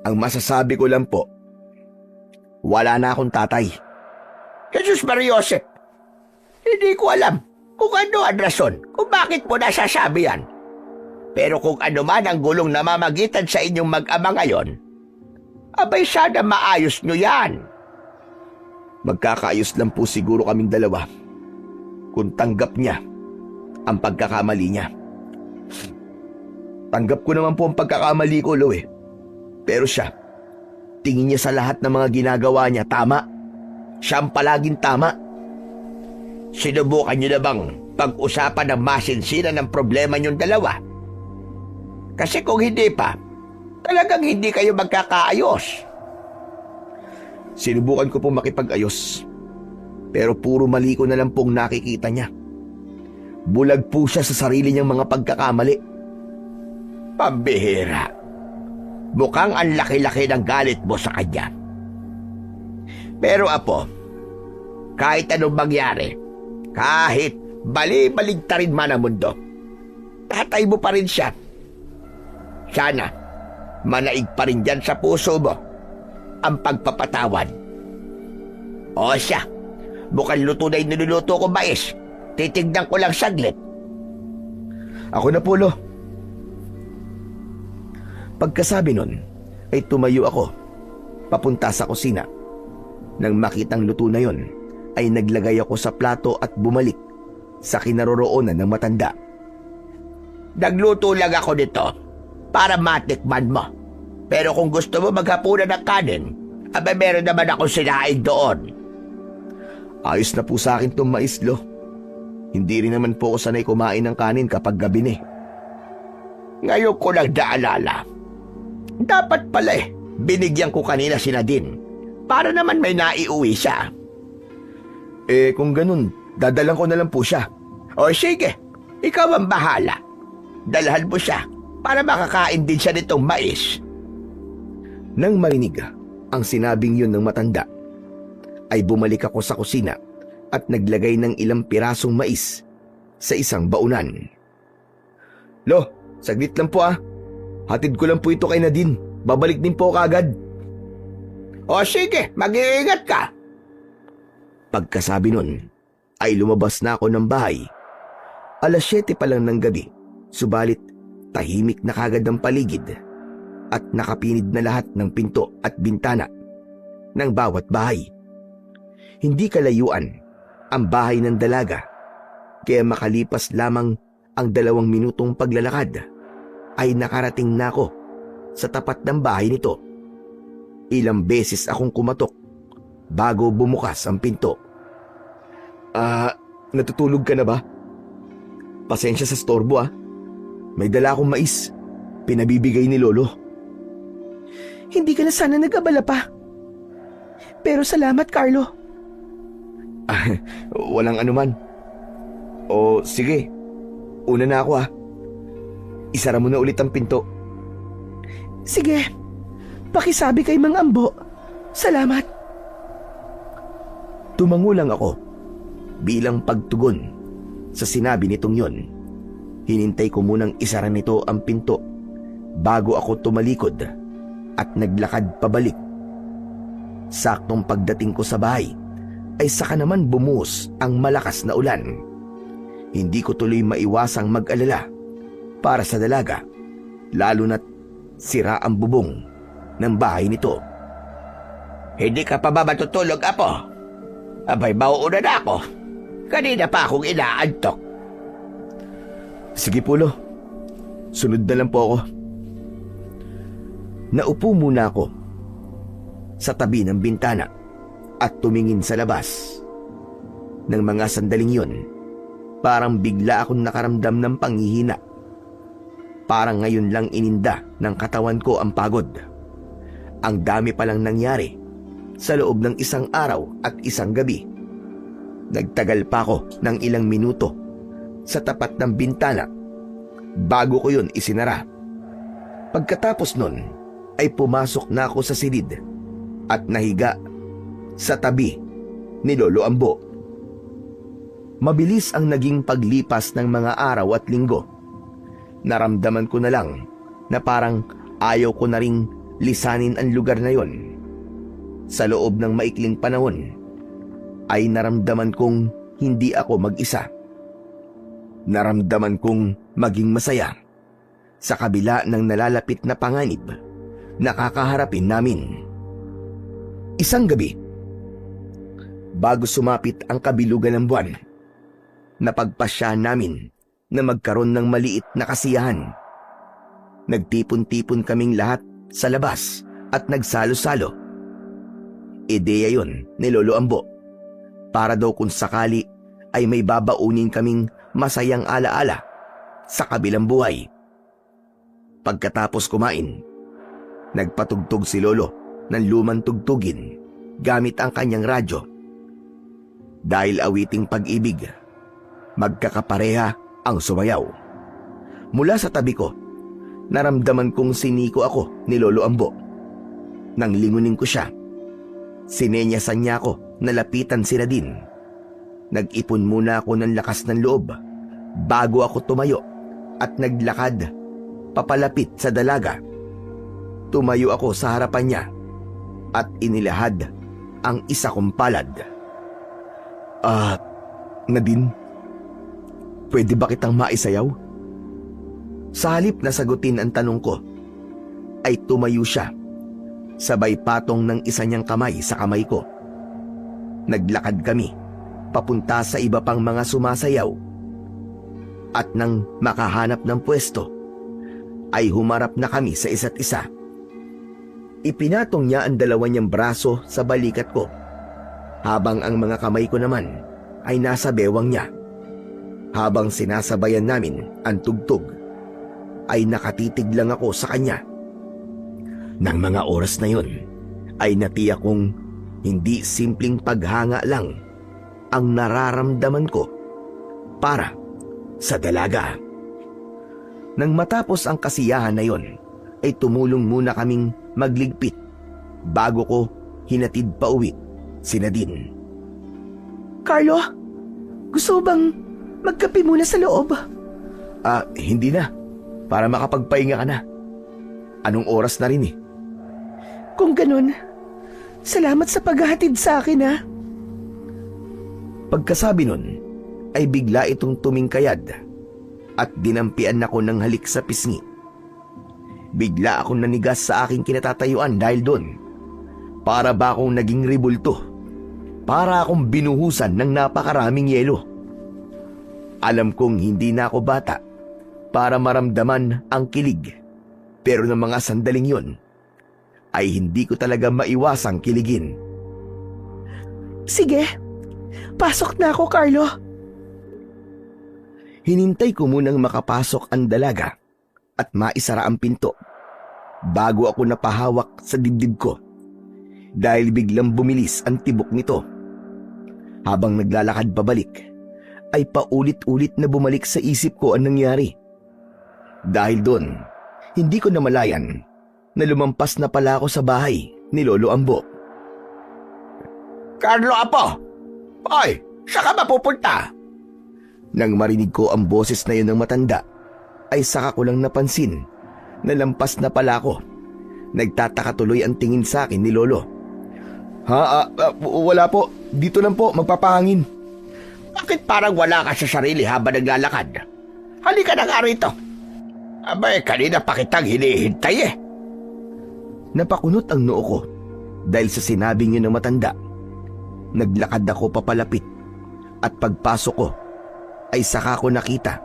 Ang masasabi ko lang po, wala na akong tatay. Jesus Mariosep, hindi ko alam kung ano ang rason kung bakit mo nasasabi yan. Pero kung ano man ang gulong namamagitan sa inyong mag-ama ngayon, abay sana maayos nyo yan. Magkakaayos lang po siguro kaming dalawa kung tanggap niya ang pagkakamali niya. Tanggap ko naman po ang pagkakamali ko, Lo, eh. Pero siya, tingin niya sa lahat ng mga ginagawa niya tama. Siya ang palaging tama. Sinubukan nyo na bang pag-usapan ng masinsinan ng problema nyong dalawa? Kasi kung hindi pa, talagang hindi kayo magkakaayos. Sinubukan ko pong makipag-ayos. Pero puro mali ko na lang pong nakikita niya. Bulag po siya sa sarili niyang mga pagkakamali. Pambihira. Mukhang ang laki-laki ng galit mo sa kanya. Pero Apo, kahit anong mangyari, kahit bali-baligtarin man ang mundo, tatay mo pa rin siya. Sana, manaig pa rin dyan sa puso mo ang pagpapatawad. O siya, mukhang luto na yung niluluto ko mais. Titignan ko lang saglit. Ako na po, Lo. Pagkasabi nun, ay tumayo ako, papunta sa kusina. Nang makitang luto na yon, ay naglagay ako sa plato at bumalik sa kinaroroonan ng matanda. Nagluto lang ako nito para matikman mo. Pero kung gusto mo maghapunan ng kanin, abay meron naman akong sinaing doon. Ayos na po sa akin itong mais, Lo. Hindi rin naman po ako sanay kumain ng kanin kapag gabi ni. Ngayon ko lang naalala. Dapat pala binigyan ko kanina si Nadine para naman may naiuwi siya. Kung ganun, dadalan ko na lang po siya. O sige, ikaw ang bahala. Dalhan mo siya para makakain din siya nitong mais. Nang marinig ang sinabing yun ng matanda, ay bumalik ako sa kusina at naglagay ng ilang pirasong mais sa isang baunan. Lo, saglit lang po ah. Hatid ko lang po ito kay Nadine. Babalik din po kagad. O sige, mag-iingat ka. Pagkasabi nun, ay lumabas na ako ng bahay. 7:00 pa lang ng gabi, subalit tahimik na kagad ang paligid at nakapinid na lahat ng pinto at bintana ng bawat bahay. Hindi kalayuan ang bahay ng dalaga, kaya makalipas lamang ang 2 minutong paglalakad, ay nakarating na ako sa tapat ng bahay nito. Ilang beses akong kumatok bago bumukas ang pinto. Natutulog ka na ba? Pasensya sa storbo ah. May dala akong mais. Pinabibigay ni Lolo. Hindi ka na sana nag-abala pa. Pero salamat, Carlo. Walang anuman. O sige, una na ako ah. Isara mo na ulit ang pinto. Sige, pakisabi kay Mang Ambo. Salamat. Tumango lang ako bilang pagtugon sa sinabi nitong yon. Hinintay ko munang isara nito ang pinto bago ako tumalikod at naglakad pabalik. Saktong pagdating ko sa bahay ay saka naman bumuhos ang malakas na ulan. Hindi ko tuloy maiwasang mag-alala para sa dalaga, lalo na't sira ang bubong ng bahay nito. Hindi ka pa ba matutulog, Apo? Abay, mauuna na ako. Kanina pa akong inaantok. Sige po, Lo. Sunod na lang po ako. Naupo muna ako sa tabi ng bintana at tumingin sa labas. Nang mga sandaling yun, parang bigla akong nakaramdam ng panghihina. Parang ngayon lang ininda ng katawan ko ang pagod. Ang dami palang nangyari sa loob ng isang araw at isang gabi. Nagtagal pa ako ng ilang minuto sa tapat ng bintana bago ko yun isinara. Pagkatapos nun ay pumasok na ako sa silid at nahiga sa tabi ni Lolo Ambo. Mabilis ang naging paglipas ng mga araw at linggo. Naramdaman ko na lang na parang ayaw ko na ring lisanin ang lugar na yon. Sa loob ng maikling panahon ay naramdaman kong hindi ako mag-isa. Naramdaman kong maging masaya sa kabila ng nalalapit na panganib na kakaharapin namin. Isang gabi, bago sumapit ang kabilugan ng buwan, napagpasya namin na magkaroon ng maliit na kasiyahan. Nagtipon-tipon kaming lahat sa labas at nagsalo-salo. Ideya yon ni Lolo Ambo para daw kung sakali ay may babaunin kaming masayang alaala sa kabilang buhay. Pagkatapos kumain, nagpatugtog si Lolo ng lumang tugtugin gamit ang kanyang radyo. Dahil awiting pag-ibig, magkakapareha ang sumayaw. Mula sa tabi ko, naramdaman kong siniko ako ni Lolo Ambo. Nang lingunin ko siya, sinenyasan niya ako na lapitan sila din. Nag-ipon muna ako ng lakas ng loob bago ako tumayo at naglakad papalapit sa dalaga. Tumayo ako sa harapan niya at inilahad ang isa kong palad. Nadine, pwede ba kitang maisayaw? Sa halip na sagutin ang tanong ko, ay tumayo siya, sabay patong ng isa niyang kamay sa kamay ko. Naglakad kami, papunta sa iba pang mga sumasayaw. At nang makahanap ng pwesto, ay humarap na kami sa isa't isa. Ipinatong niya ang dalawa niyang braso sa balikat ko, habang ang mga kamay ko naman ay nasa bewang niya. Habang sinasabayan namin ang tugtog, ay nakatitig lang ako sa kanya. Nang mga oras na yon, ay natiyak kong hindi simpleng paghanga lang ang nararamdaman ko para sa dalaga. Nang matapos ang kasiyahan na yon, ay tumulong muna kaming magligpit bago ko hinatid pa uwi si Nadine. Carlo, gusto bang magkape muna sa loob? Hindi na. Para makapagpahinga ka na. Anong oras na rin eh. Kung ganun, salamat sa paghahatid sa akin, ha? Pagkasabi nun, ay bigla itong tumingkayad at dinampian ako ng halik sa pisngi. Bigla akong nanigas sa aking kinatatayuan dahil doon. Para ba akong naging ribulto? Para akong binuhusan ng napakaraming yelo. Alam kong hindi na ako bata para maramdaman ang kilig. Pero ng mga sandaling yon, ay hindi ko talaga maiwasang kiligin. Sige, pasok na ako, Carlo. Hinintay ko munang makapasok ang dalaga at maisara ang pinto bago ako napahawak sa dibdib ko dahil biglang bumilis ang tibok nito. Habang naglalakad pabalik, ay paulit-ulit na bumalik sa isip ko ang nangyari. Dahil doon, hindi ko namalayan na lumampas na pala ako sa bahay ni Lolo Ambo. Carlo, Apo! Hoy, saan ka ba pupunta? Nang marinig ko ang boses na yun ng matanda, ay saka ko lang napansin na lampas na pala ako. Nagtataka tuloy ang tingin sa akin ni Lolo. Wala po. Dito lang po, magpapahangin. Bakit parang wala ka sa sarili habang naglalakad? Halika na nga rito. Abay, kanina pa kitang hinihintay eh. Napakunot ang noo ko dahil sa sinabing yun ng matanda. Naglakad ako papalapit at pagpasok ko ay saka ko nakita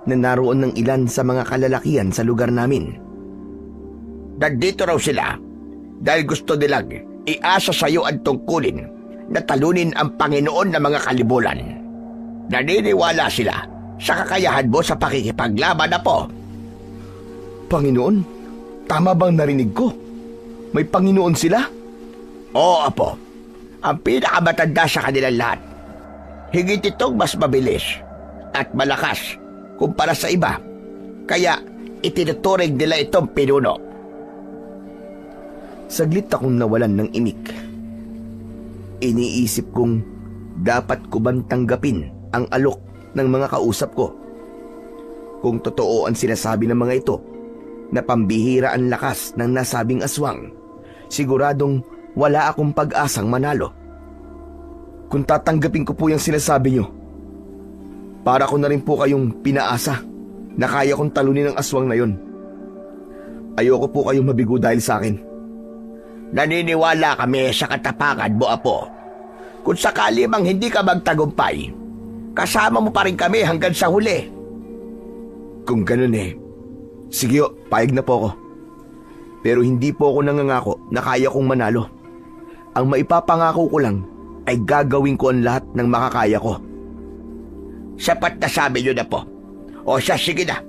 na naroon ng ilan sa mga kalalakihan sa lugar namin. Nandito raw sila dahil gusto nilang iasa sa iyo ang tungkulin na talunin ang Panginoon ng mga kalibulan. Naniniwala sila sa kakayahan mo sa pakikipaglaban na po. Panginoon? Tama bang narinig ko? May Panginoon sila? Oo, Apo. Ang pinakamatanda sa kanilang lahat. Higit itong mas mabilis at malakas kumpara sa iba. Kaya itinuturing nila itong pinuno. Saglit akong nawalan ng imik. Iniisip kong dapat ko bang tanggapin ang alok ng mga kausap ko. Kung totoo ang sinasabi ng mga ito na pambihira ang lakas ng nasabing aswang, siguradong wala akong pag-asang manalo. Kung tatanggapin ko po yung sinasabi nyo, para ko na rin po kayong pinaasa na kaya kong talunin ang aswang na yon. Ayoko po kayong mabigo dahil sa akin. Naniniwala kami sa katapangan mo, Apo. Kung sakali mang hindi ka magtagumpay, kasama mo pa rin kami hanggang sa huli. Kung ganun sige payag na po ako. Pero hindi po ako nangangako na kaya kong manalo. Ang maipapangako ko lang ay gagawin ko ang lahat ng makakaya ko. Sapat na sabi nyo na po. O siya, sige na.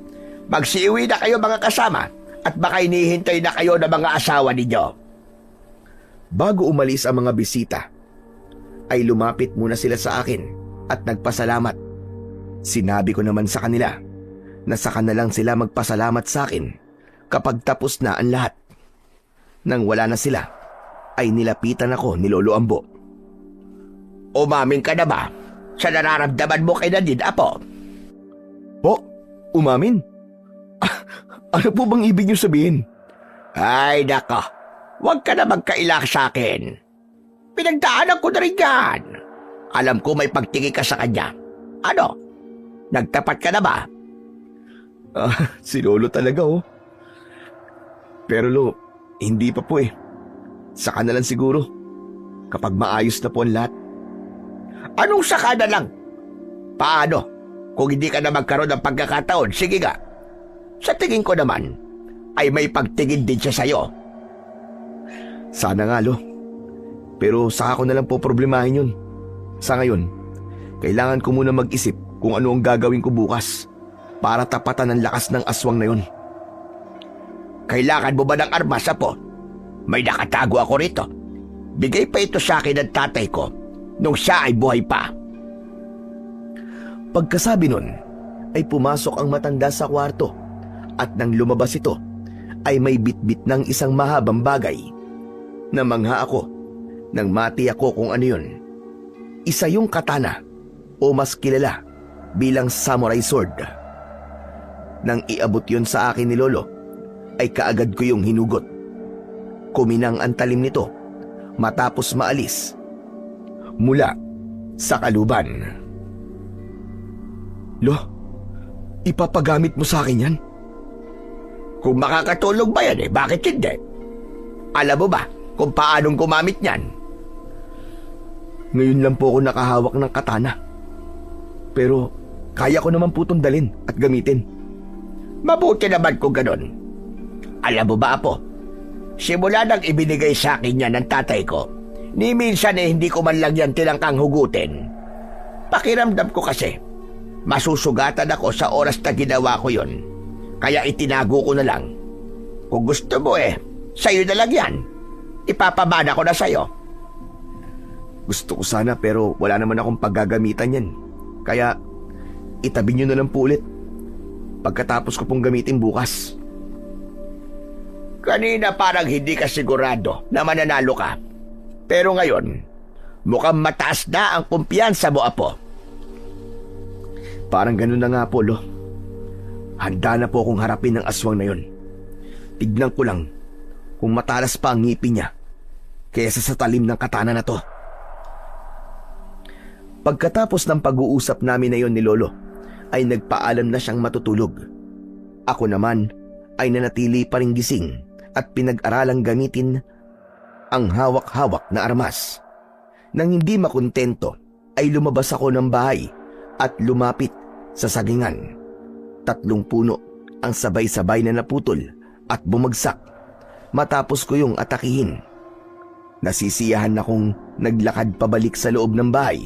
Magsiuwi na kayo mga kasama at baka inihintay na kayo ng mga asawa ninyo. Bago umalis ang mga bisita, ay lumapit muna sila sa akin at nagpasalamat. Sinabi ko naman sa kanila na saka na lang sila magpasalamat sa akin kapag tapos na ang lahat. Nang wala na sila, ay nilapitan ako ni Lolo Ambo. Umamin ka na ba sa nararamdaman mo kay Nadine, Apo? Po, umamin? Ano po bang ibig niyo sabihin? Ay, nako. Huwag ka na magkailak sa akin. Pinagdaanan ko na rin yan. Alam ko may pagtingin ka sa kanya. Ano? Nagtapat ka na ba? Si Lolo talaga Pero Lo, hindi pa po Saka na lang siguro. Kapag maayos na po ang lahat. Anong saka na lang? Paano? Kung hindi ka na magkaroon ng pagkakataon, sige nga. Sa tingin ko naman, ay may pagtingin din siya sa'yo. Sana nga, Lo. Pero saka ko na lang po problemahin yun. Sa ngayon, kailangan ko muna mag-isip kung ano ang gagawin ko bukas para tapatan ang lakas ng aswang na yun. Kailangan mo ba ng armas, Apo? May nakatago ako rito. Bigay pa ito sa akin ng tatay ko nung siya ay buhay pa. Pagkasabi nun, ay pumasok ang matanda sa kwarto at nang lumabas ito, ay may bitbit ng isang mahabang bagay. Namangha ako nang mati ako kung ano yun. Isa yung katana o mas kilala bilang samurai sword. Nang iabot yun sa akin ni Lolo, ay kaagad ko yung hinugot. Kuminang ang talim nito matapos maalis mula sa kaluban. Lo, ipapagamit mo sa akin yan? Kung makakatulong ba yan bakit hindi? Alam mo ba kung paanong gumamit niyan? Ngayon lang po ako nakahawak ng katana. Pero kaya ko naman po itong dalhin at gamitin. Mabuti naman kung ganun. Alam mo ba, Apo? Simula nang ibinigay sa akin yan ng tatay ko, ni minsan hindi ko man lang yan tinangkang hugutin. Pakiramdam ko kasi, masusugatan ako sa oras na ginawa ko yon. Kaya itinago ko na lang. Kung gusto mo sa'yo na lang yan. Ipapamana ko na sa'yo. Gusto ko sana pero wala naman akong paggagamitan yan. Kaya itabi nyo na lang po ulit pagkatapos ko pong gamitin bukas. Kanina parang hindi ka sigurado na mananalo ka. Pero ngayon, mukhang mataas na ang kumpiyansa mo, Apo. Parang ganun na nga po, Lo. Handa na po akong harapin ng aswang na yon. Tignan ko lang kung matalas pa ang ngipin niya kaysa sa talim ng katana na to. Pagkatapos ng pag-uusap namin na yon ni Lolo, ay nagpaalam na siyang matutulog. Ako naman ay nanatili pa ring gising at pinag-aralang gamitin ang hawak-hawak na armas. Nang hindi makontento, ay lumabas ako ng bahay at lumapit sa sagingan. 3 puno ang sabay-sabay na naputol at bumagsak matapos ko yung atakihin. Nasisiyahan akong naglakad pabalik sa loob ng bahay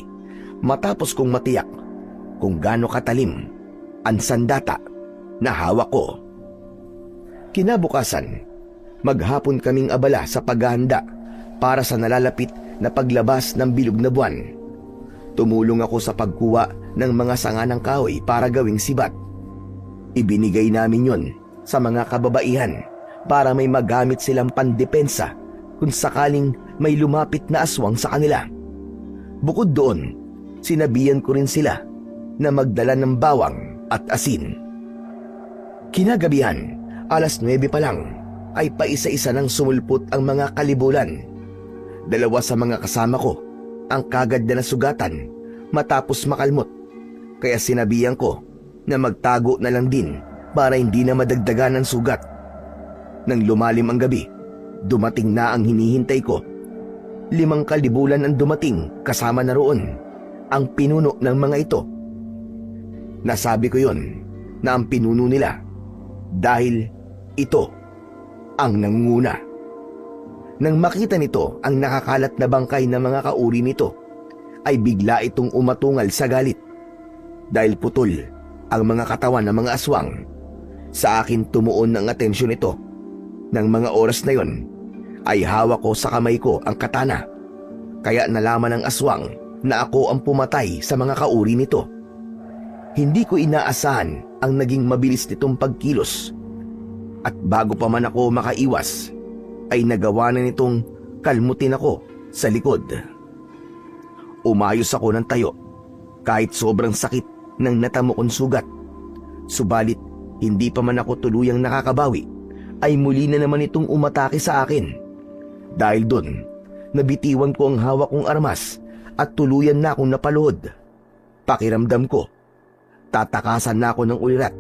matapos kong matiyak kung gaano katalim ang sandata na hawak ko. Kinabukasan, maghapon kaming abala sa paghahanda para sa nalalapit na paglabas ng bilog na buwan. Tumulong ako sa pagkuha ng mga sanga ng kahoy para gawing sibat. Ibinigay namin yon sa mga kababaihan para may magamit silang pandepensa kung sakaling may lumapit na aswang sa kanila. Bukod doon, sinabihan ko rin sila na magdala ng bawang at asin. Kinagabihan, 9:00 pa lang, ay paisa-isa nang sumulpot ang mga kalibulan. 2 sa mga kasama ko ang kagad na nasugatan matapos makalmot, kaya sinabihan ko na magtago na lang din para hindi na madagdagan ng sugat. Nang lumalim ang gabi, dumating na ang hinihintay ko. 5 kalibulan ang dumating, kasama na roon ang pinuno ng mga ito. Nasabi ko yon na ang pinuno nila dahil ito ang nangunguna. Nang makita nito ang nakakalat na bangkay ng mga kauri nito, ay bigla itong umatungal sa galit. Dahil putol ang mga katawan ng mga aswang, sa akin tumuon ang atensyon ito. Nang mga oras na yon, ay hawak ko sa kamay ko ang katana. Kaya nalaman ng aswang na ako ang pumatay sa mga kauri nito. Hindi ko inaasahan ang naging mabilis nitong pagkilos. At bago pa man ako makaiwas, ay nagawa na nitong kalmutin ako sa likod. Umayos ako ng tayo kahit sobrang sakit ng natamo kong sugat. Subalit hindi pa man ako tuluyang nakakabawi, ay muli na naman itong umatake sa akin. Dahil doon, nabitiwan ko ang hawak kong armas at tuluyan na akong napaluhod. Pakiramdam ko, tatakasan na ako ng ulirat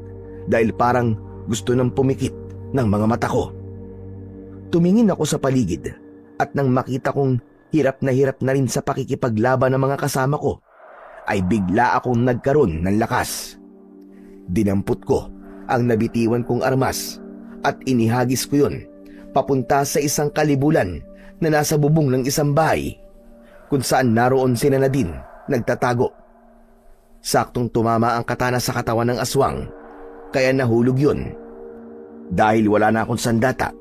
dahil parang gusto nang pumikit ng mga mata ko. Tumingin ako sa paligid at nang makita kong hirap na rin sa pakikipaglaban ng mga kasama ko, ay bigla akong nagkaroon ng lakas. Dinampot ko ang nabitiwan kong armas at inihagis ko yun papunta sa isang kalibulan na nasa bubong ng isang bahay kung saan naroon si Nadine nagtatago. Saktong tumama ang katana sa katawan ng aswang, kaya nahulog yun. Dahil wala na akong sandata,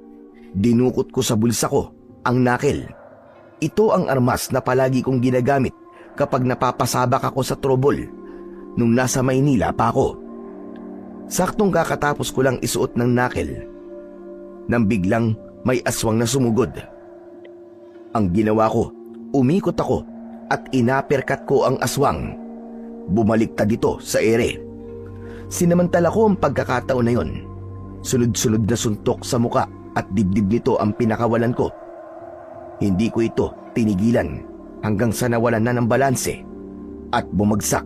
dinukot ko sa bulsa ko ang nakel. Ito ang armas na palagi kong ginagamit kapag napapasabak ako sa trouble nung nasa Maynila pa ako. Saktong kakatapos ko lang isuot ng nakel nang biglang may aswang na sumugod. Ang ginawa ko, umikot ako at inaperkat ko ang aswang. Bumaliktad dito sa ere. Sinamantala ko ang pagkakataon na yon. Sunod-sunod na suntok sa muka at dibdib nito ang pinakawalan ko. Hindi ko ito tinigilan hanggang sa nawalan na ng balanse at bumagsak.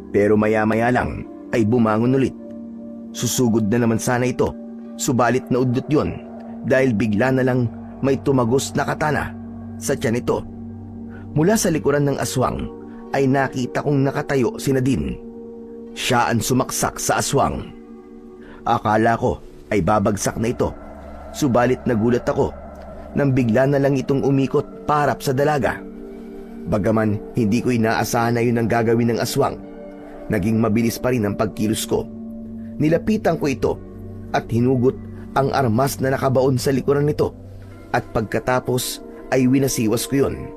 Pero maya-maya lang ay bumangon ulit. Susugod na naman sana ito, subalit naudlot yon dahil bigla na lang may tumagos na katana sa tiyan nito. Mula sa likuran ng aswang ay nakita kong nakatayo si Nadine. Siya ang sumaksak sa aswang. Akala ko ay babagsak na ito, subalit nagulat ako nang bigla na lang itong umikot paharap sa dalaga. Bagaman hindi ko inaasahan na yun ang gagawin ng aswang, naging mabilis pa rin ang pagkilos ko. Nilapitan ko ito at hinugot ang armas na nakabaon sa likuran nito, at pagkatapos ay winasiwas ko yun.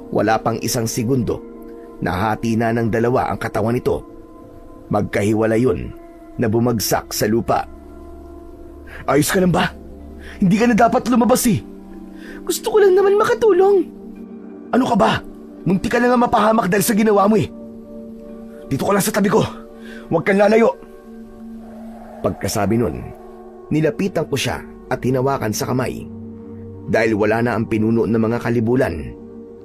Wala pang 1 segundo, nahati na ng 2 ang katawan nito. Magkahiwalay yun na bumagsak sa lupa. Ayos ka lang ba? Hindi ka na dapat lumabas eh. Gusto ko lang naman makatulong. Ano ka ba? Munti ka na nga mapahamak dahil sa ginawa mo eh. Dito ka lang sa tabi ko. Huwag kang lalayo. Pagkasabi nun, nilapitan ko siya at hinawakan sa kamay. Dahil wala na ang pinuno ng mga kalibulan,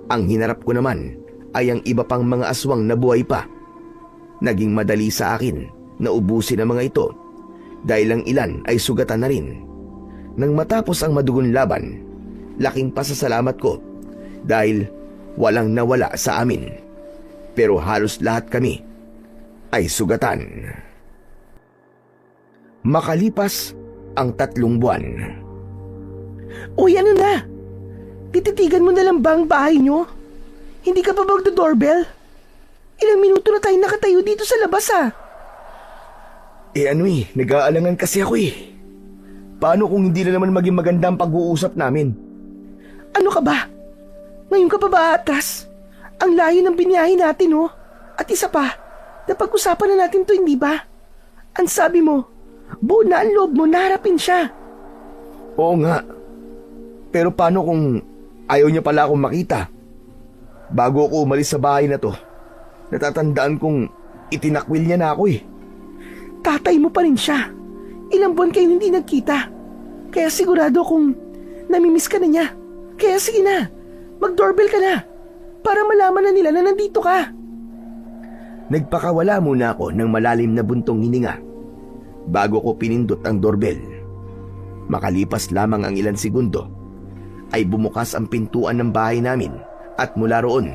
ang hinarap ko naman ay ang iba pang mga aswang na buhay pa. Naging madali sa akin na ubusin ang mga ito dahil ang ilan ay sugatan na rin. Nang matapos ang madugon laban, laking pasasalamat ko dahil walang nawala sa amin. Pero halos lahat kami ay sugatan. Makalipas ang 3 buwan. Uy, ano na? Tititigan mo na lang ba ang bahay nyo? Hindi ka pa ba magdo-doorbell? Ilang minuto na tayo nakatayo dito sa labas Nag-aalangan kasi ako eh. Paano kung hindi na naman maging maganda ang pag-uusap namin? Ano ka ba? Ngayon ka pa ba atras? Ang layo ng biniyahe natin At isa pa, napag-usapan na natin to, hindi ba? Ang sabi mo, buo na ang loob mo na harapin siya. Oo nga. Pero paano kung ayaw niya pala akong makita? Bago ako umalis sa bahay na to, natatandaan kong itinakwil niya na ako eh. Tatay mo pa rin siya. Ilang buwan kayo hindi nagkita. Kaya sigurado kung namimiss ka na niya. Kaya sige na, mag-doorbell ka na para malaman na nila na nandito ka. Nagpakawala muna ako ng malalim na buntong hininga bago ko pinindot ang doorbell. Makalipas lamang ang ilang segundo ay bumukas ang pintuan ng bahay namin at mula roon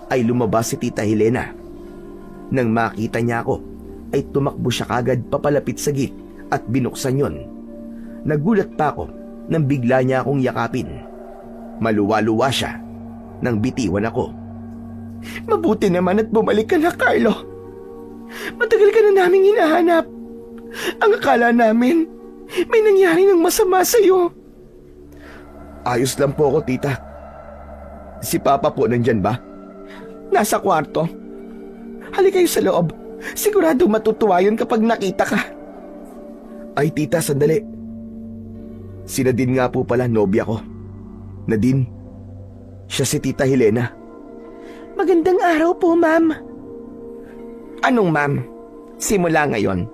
ay lumabas si Tita Helena. Nang makita niya ako ay tumakbo siya kagad papalapit sa gate at binuksan yon. Nagulat pa ako nang bigla niya akong yakapin. Maluwa-luwa siya nang bitiwan ako. Mabuti naman at bumalik ka na, Carlo. Matagal ka na naming hinahanap. Ang akala namin, may nangyari ng masama sa'yo. Ayos lang po ako, tita. Si Papa po nandyan ba? Nasa kwarto. Halika kayo sa loob. Sigurado matutuwa yun kapag nakita ka. Ay tita, sandali. Si Nadine nga po pala, nobya ko. Nadine, siya si Tita Helena. Magandang araw po, ma'am. Anong ma'am? Simula ngayon,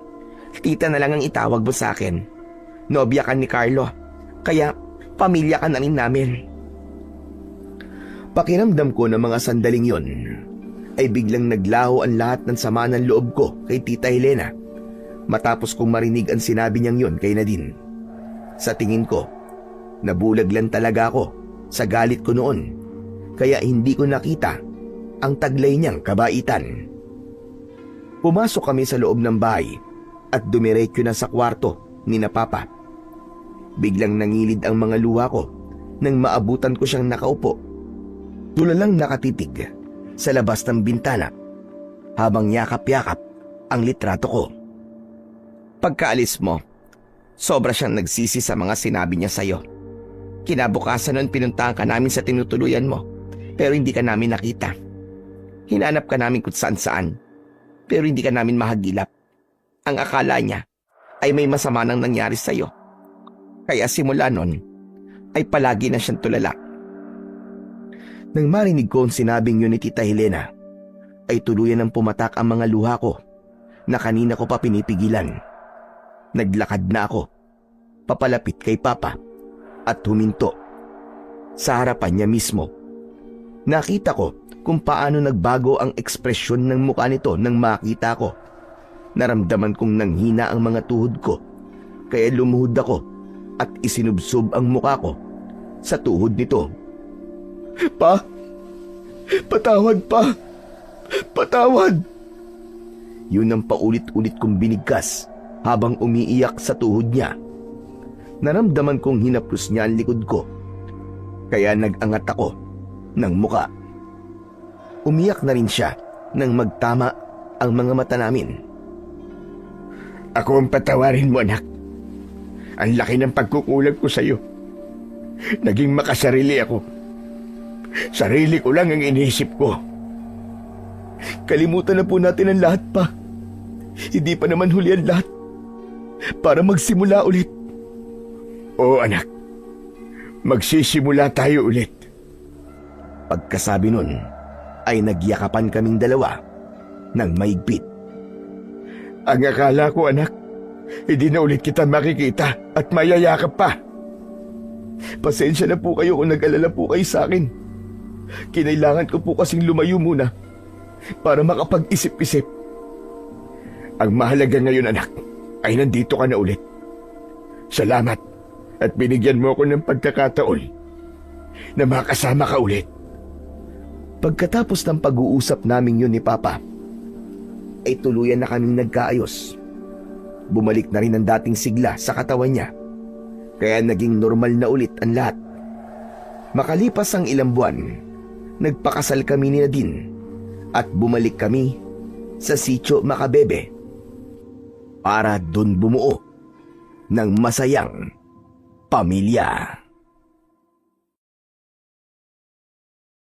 tita na lang ang itawag mo sa akin. Nobya ka ni Carlo, kaya pamilya ka na rin namin. Pakiramdam ko na mga sandaling yon ay biglang naglaho ang lahat ng sama ng loob ko kay Tita Helena matapos kong marinig ang sinabi niyang yon kay Nadine. Sa tingin ko, nabulag lang talaga ako sa galit ko noon kaya hindi ko nakita ang taglay niyang kabaitan. Pumasok kami sa loob ng bahay at dumiretso na sa kwarto ni na Papa. Biglang nangilid ang mga luha ko nang maabutan ko siyang nakaupo. Tulalang nakatitig sa labas ng bintana habang yakap-yakap ang litrato ko. Pagkaalis mo, sobra siyang nagsisi sa mga sinabi niya sa'yo. Kinabukasan noon pinuntahan ka namin sa tinutuluyan mo, pero hindi ka namin nakita. Hinanap ka namin kung saan-saan, pero hindi ka namin mahagilap. Ang akala niya ay may masama nang nangyari sa'yo. Kaya simula noon ay palagi na siyang tulala. Nang marinig ko ang sinabing yun ni Tita Helena, ay tuluyan ng pumatak ang mga luha ko na kanina ko pa pinipigilan. Naglakad na ako, papalapit kay Papa at huminto. Sa harapan niya mismo, nakita ko kung paano nagbago ang ekspresyon ng mukha nito nang makita ko. Naramdaman kong nanghina ang mga tuhod ko, kaya lumuhod ako at isinubsob ang mukha ko sa tuhod nito. Pa! Patawad, Pa! Patawad! Yun ang paulit-ulit kong binigkas habang umiiyak sa tuhod niya. Naramdaman kong hinaplos niya ang likod ko, kaya nag-angat ako ng muka. Umiyak na rin siya nang magtama ang mga mata namin. Ako ang patawarin mo, anak. Ang laki ng pagkukulang ko sa'yo. Naging makasarili ako. Sarili ko lang ang iniisip ko. Kalimutan na po natin ang lahat, Pa. Hindi pa naman huli ang lahat. Para magsimula ulit. Oo, anak. Magsisimula tayo ulit. Pagkasabi nun, ay nagyakapan kaming dalawa ng maigpit. Ang akala ko, anak, hindi na ulit kita makikita at mayayakap pa. Pasensya na po kayo kung nag-alala po kayo sa akin. Kinailangan ko po kasing lumayo muna para makapag-isip-isip. Ang mahalaga ngayon, anak, ay nandito ka na ulit. Salamat at binigyan mo ako ng pagkakataon na makasama ka ulit. Pagkatapos ng pag-uusap namin yun ni Papa, ay tuluyan na kaming nagkaayos. Bumalik na rin ang dating sigla sa katawan niya, kaya naging normal na ulit ang lahat. Makalipas ang ilang buwan, nagpakasal kami ni Nadine at bumalik kami sa Sitio Macabebe para dun bumuo ng masayang pamilya.